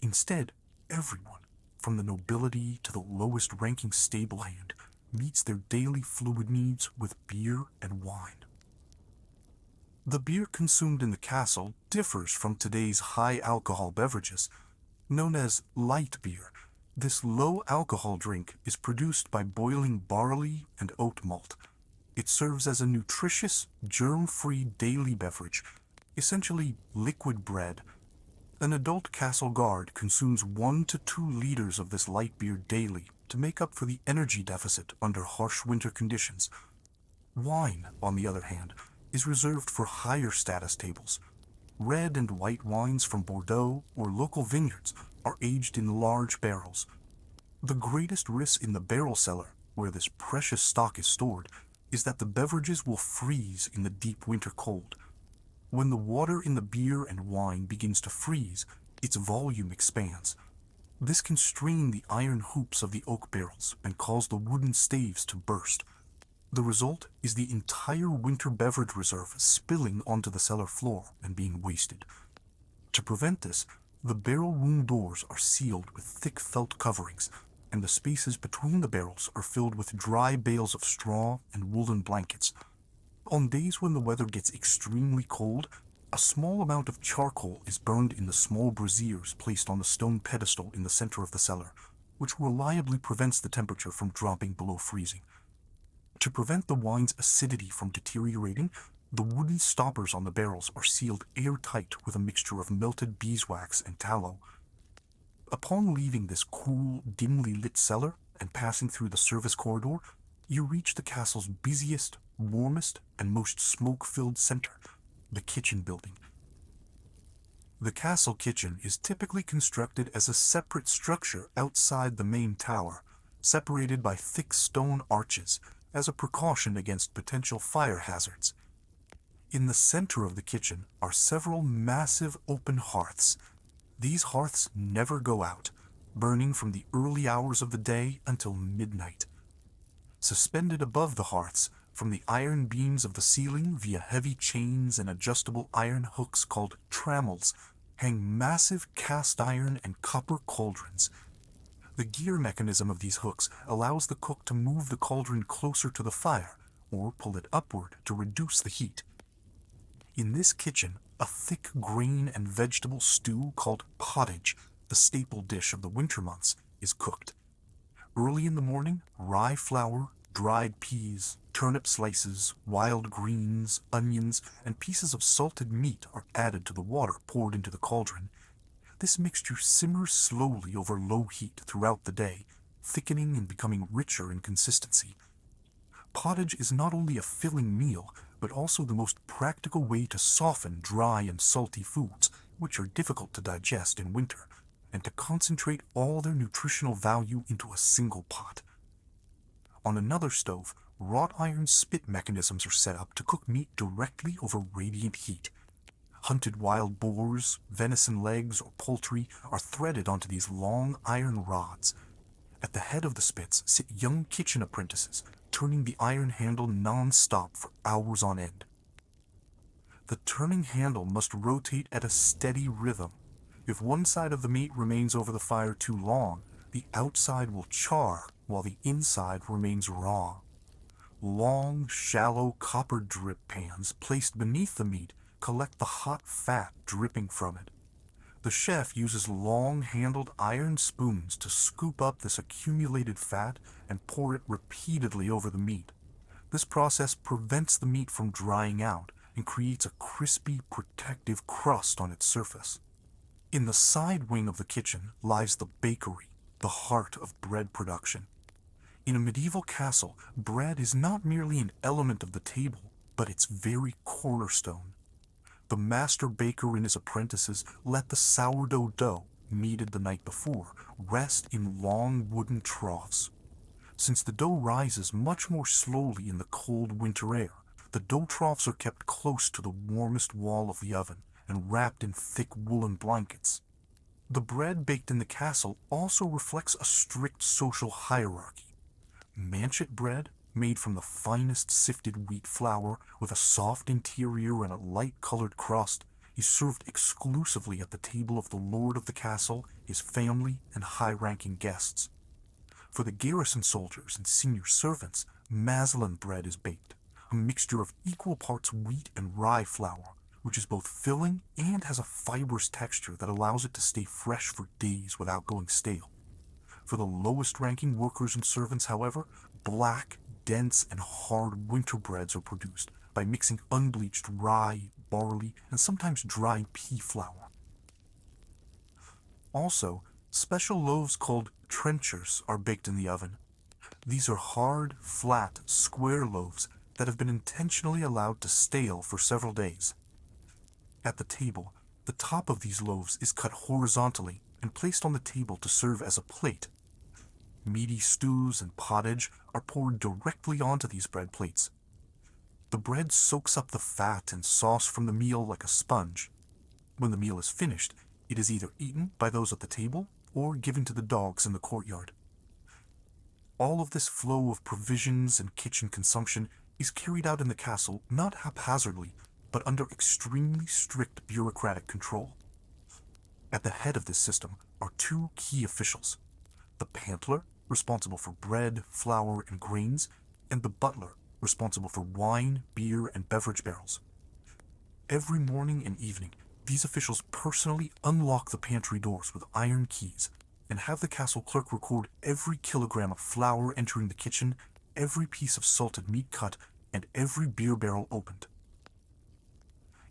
Instead, everyone, from the nobility to the lowest-ranking stable hand, meets their daily fluid needs with beer and wine. The beer consumed in the castle differs from today's high-alcohol beverages. Known as light beer, this low-alcohol drink is produced by boiling barley and oat malt. It serves as a nutritious, germ-free daily beverage, essentially liquid bread. An adult castle guard consumes 1 to 2 liters of this light beer daily to make up for the energy deficit under harsh winter conditions. Wine, on the other hand, is reserved for higher status tables. Red and white wines from Bordeaux or local vineyards are aged in large barrels. The greatest risk in the barrel cellar, where this precious stock is stored, is that the beverages will freeze in the deep winter cold. When the water in the beer and wine begins to freeze, its volume expands. This can strain the iron hoops of the oak barrels and cause the wooden staves to burst. The result is the entire winter beverage reserve spilling onto the cellar floor and being wasted. To prevent this, the barrel room doors are sealed with thick felt coverings, and the spaces between the barrels are filled with dry bales of straw and woolen blankets. On days when the weather gets extremely cold, a small amount of charcoal is burned in the small braziers placed on the stone pedestal in the center of the cellar, which reliably prevents the temperature from dropping below freezing. To prevent the wine's acidity from deteriorating, the wooden stoppers on the barrels are sealed airtight with a mixture of melted beeswax and tallow. Upon leaving this cool, dimly lit cellar and passing through the service corridor, you reach the castle's busiest, warmest, and most smoke-filled center, the kitchen building. The castle kitchen is typically constructed as a separate structure outside the main tower, separated by thick stone arches as a precaution against potential fire hazards. In the center of the kitchen are several massive open hearths. These hearths never go out, burning from the early hours of the day until midnight. Suspended above the hearths, from the iron beams of the ceiling via heavy chains and adjustable iron hooks called trammels, hang massive cast iron and copper cauldrons. The gear mechanism of these hooks allows the cook to move the cauldron closer to the fire, or pull it upward to reduce the heat. In this kitchen, a thick grain and vegetable stew called pottage, the staple dish of the winter months, is cooked. Early in the morning, rye flour, dried peas, turnip slices, wild greens, onions, and pieces of salted meat are added to the water poured into the cauldron. This mixture simmers slowly over low heat throughout the day, thickening and becoming richer in consistency. Pottage is not only a filling meal, but also the most practical way to soften dry and salty foods, which are difficult to digest in winter, and to concentrate all their nutritional value into a single pot. On another stove, wrought iron spit mechanisms are set up to cook meat directly over radiant heat. Hunted wild boars, venison legs, or poultry are threaded onto these long iron rods. At the head of the spits sit young kitchen apprentices, turning the iron handle non-stop for hours on end. The turning handle must rotate at a steady rhythm. If one side of the meat remains over the fire too long, the outside will char while the inside remains raw. Long, shallow copper drip pans placed beneath the meat collect the hot fat dripping from it. The chef uses long-handled iron spoons to scoop up this accumulated fat and pour it repeatedly over the meat. This process prevents the meat from drying out and creates a crispy, protective crust on its surface. In the side wing of the kitchen lies the bakery, the heart of bread production. In a medieval castle, bread is not merely an element of the table, but its very cornerstone. The master baker and his apprentices let the sourdough dough, kneaded the night before, rest in long wooden troughs. Since the dough rises much more slowly in the cold winter air, the dough troughs are kept close to the warmest wall of the oven and wrapped in thick woolen blankets. The bread baked in the castle also reflects a strict social hierarchy. Manchet bread, made from the finest sifted wheat flour with a soft interior and a light-colored crust, is served exclusively at the table of the lord of the castle, his family, and high-ranking guests. For the garrison soldiers and senior servants, Maslin bread is baked, a mixture of equal parts wheat and rye flour, which is both filling and has a fibrous texture that allows it to stay fresh for days without going stale. For the lowest-ranking workers and servants, however, black, dense, and hard winter breads are produced by mixing unbleached rye, barley, and sometimes dry pea flour. Also, special loaves called trenchers are baked in the oven. These are hard, flat, square loaves that have been intentionally allowed to stale for several days. At the table, the top of these loaves is cut horizontally and placed on the table to serve as a plate. Meaty stews and pottage are poured directly onto these bread plates. The bread soaks up the fat and sauce from the meal like a sponge. When the meal is finished, it is either eaten by those at the table or given to the dogs in the courtyard. All of this flow of provisions and kitchen consumption is carried out in the castle not haphazardly, but under extremely strict bureaucratic control. At the head of this system are two key officials: the pantler, responsible for bread, flour, and grains, and the butler, responsible for wine, beer, and beverage barrels. Every morning and evening, these officials personally unlock the pantry doors with iron keys and have the castle clerk record every kilogram of flour entering the kitchen, every piece of salted meat cut, and every beer barrel opened.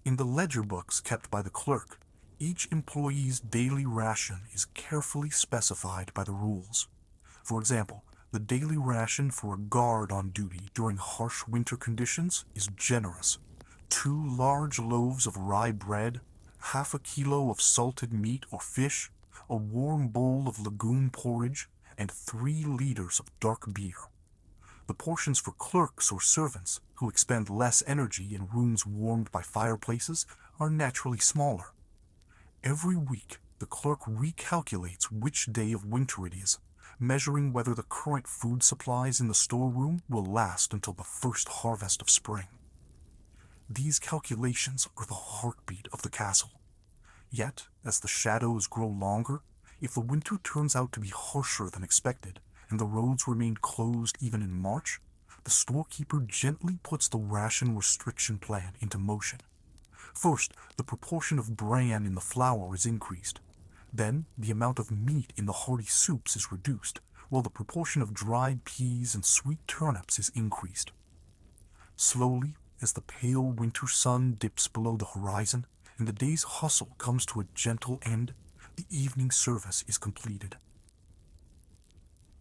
In the ledger books kept by the clerk, each employee's daily ration is carefully specified by the rules. For example, the daily ration for a guard on duty during harsh winter conditions is generous: 2 large loaves of rye bread, half a kilo of salted meat or fish, a warm bowl of legume porridge, and 3 liters of dark beer. The portions for clerks or servants, who expend less energy in rooms warmed by fireplaces, are naturally smaller. Every week, the clerk recalculates which day of winter it is, measuring whether the current food supplies in the storeroom will last until the first harvest of spring. These calculations are the heartbeat of the castle. Yet, as the shadows grow longer, if the winter turns out to be harsher than expected, and the roads remain closed even in March, the storekeeper gently puts the ration restriction plan into motion. First, the proportion of bran in the flour is increased. Then, the amount of meat in the hearty soups is reduced, while the proportion of dried peas and sweet turnips is increased. Slowly, as the pale winter sun dips below the horizon, and the day's hustle comes to a gentle end, the evening service is completed.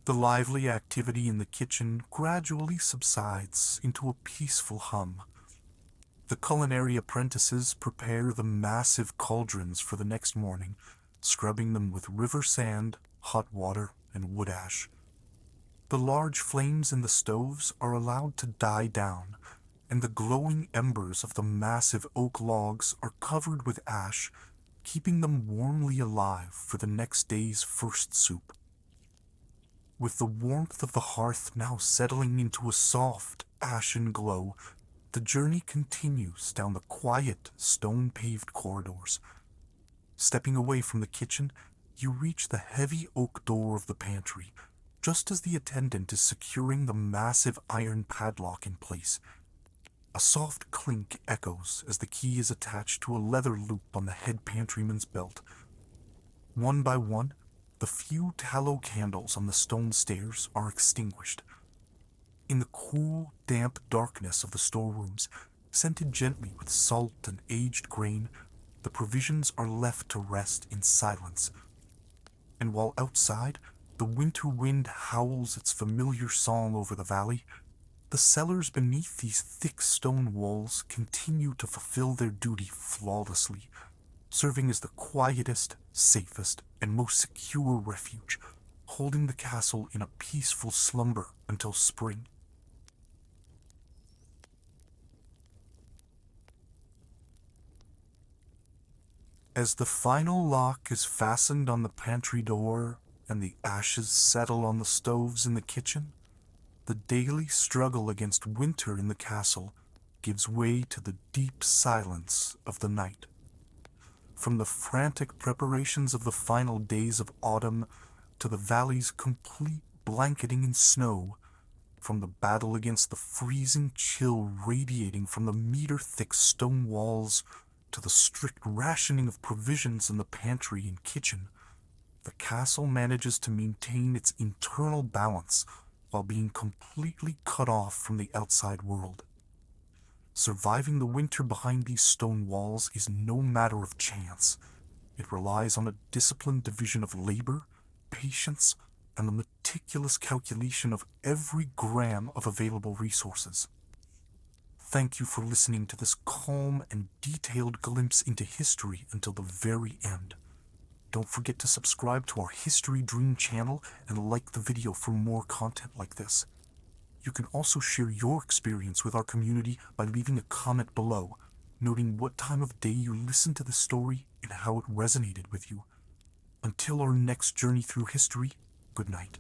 The lively activity in the kitchen gradually subsides into a peaceful hum. The culinary apprentices prepare the massive cauldrons for the next morning, scrubbing them with river sand, hot water, and wood ash. The large flames in the stoves are allowed to die down, and the glowing embers of the massive oak logs are covered with ash, keeping them warmly alive for the next day's first soup. With the warmth of the hearth now settling into a soft, ashen glow, the journey continues down the quiet, stone-paved corridors. Stepping away from the kitchen, you reach the heavy oak door of the pantry, just as the attendant is securing the massive iron padlock in place. A soft clink echoes as the key is attached to a leather loop on the head pantryman's belt. One by one, the few tallow candles on the stone stairs are extinguished. In the cool, damp darkness of the storerooms, scented gently with salt and aged grain, the provisions are left to rest in silence. And while outside, the winter wind howls its familiar song over the valley, the cellars beneath these thick stone walls continue to fulfill their duty flawlessly, serving as the quietest, safest, and most secure refuge, holding the castle in a peaceful slumber until spring. As the final lock is fastened on the pantry door and the ashes settle on the stoves in the kitchen, the daily struggle against winter in the castle gives way to the deep silence of the night. From the frantic preparations of the final days of autumn to the valley's complete blanketing in snow, from the battle against the freezing chill radiating from the meter-thick stone walls to the strict rationing of provisions in the pantry and kitchen, the castle manages to maintain its internal balance while being completely cut off from the outside world. Surviving the winter behind these stone walls is no matter of chance. It relies on a disciplined division of labor, patience, and the meticulous calculation of every gram of available resources. Thank you for listening to this calm and detailed glimpse into history until the very end. Don't forget to subscribe to our History Dream channel and like the video for more content like this. You can also share your experience with our community by leaving a comment below, noting what time of day you listened to the story and how it resonated with you. Until our next journey through history, good night.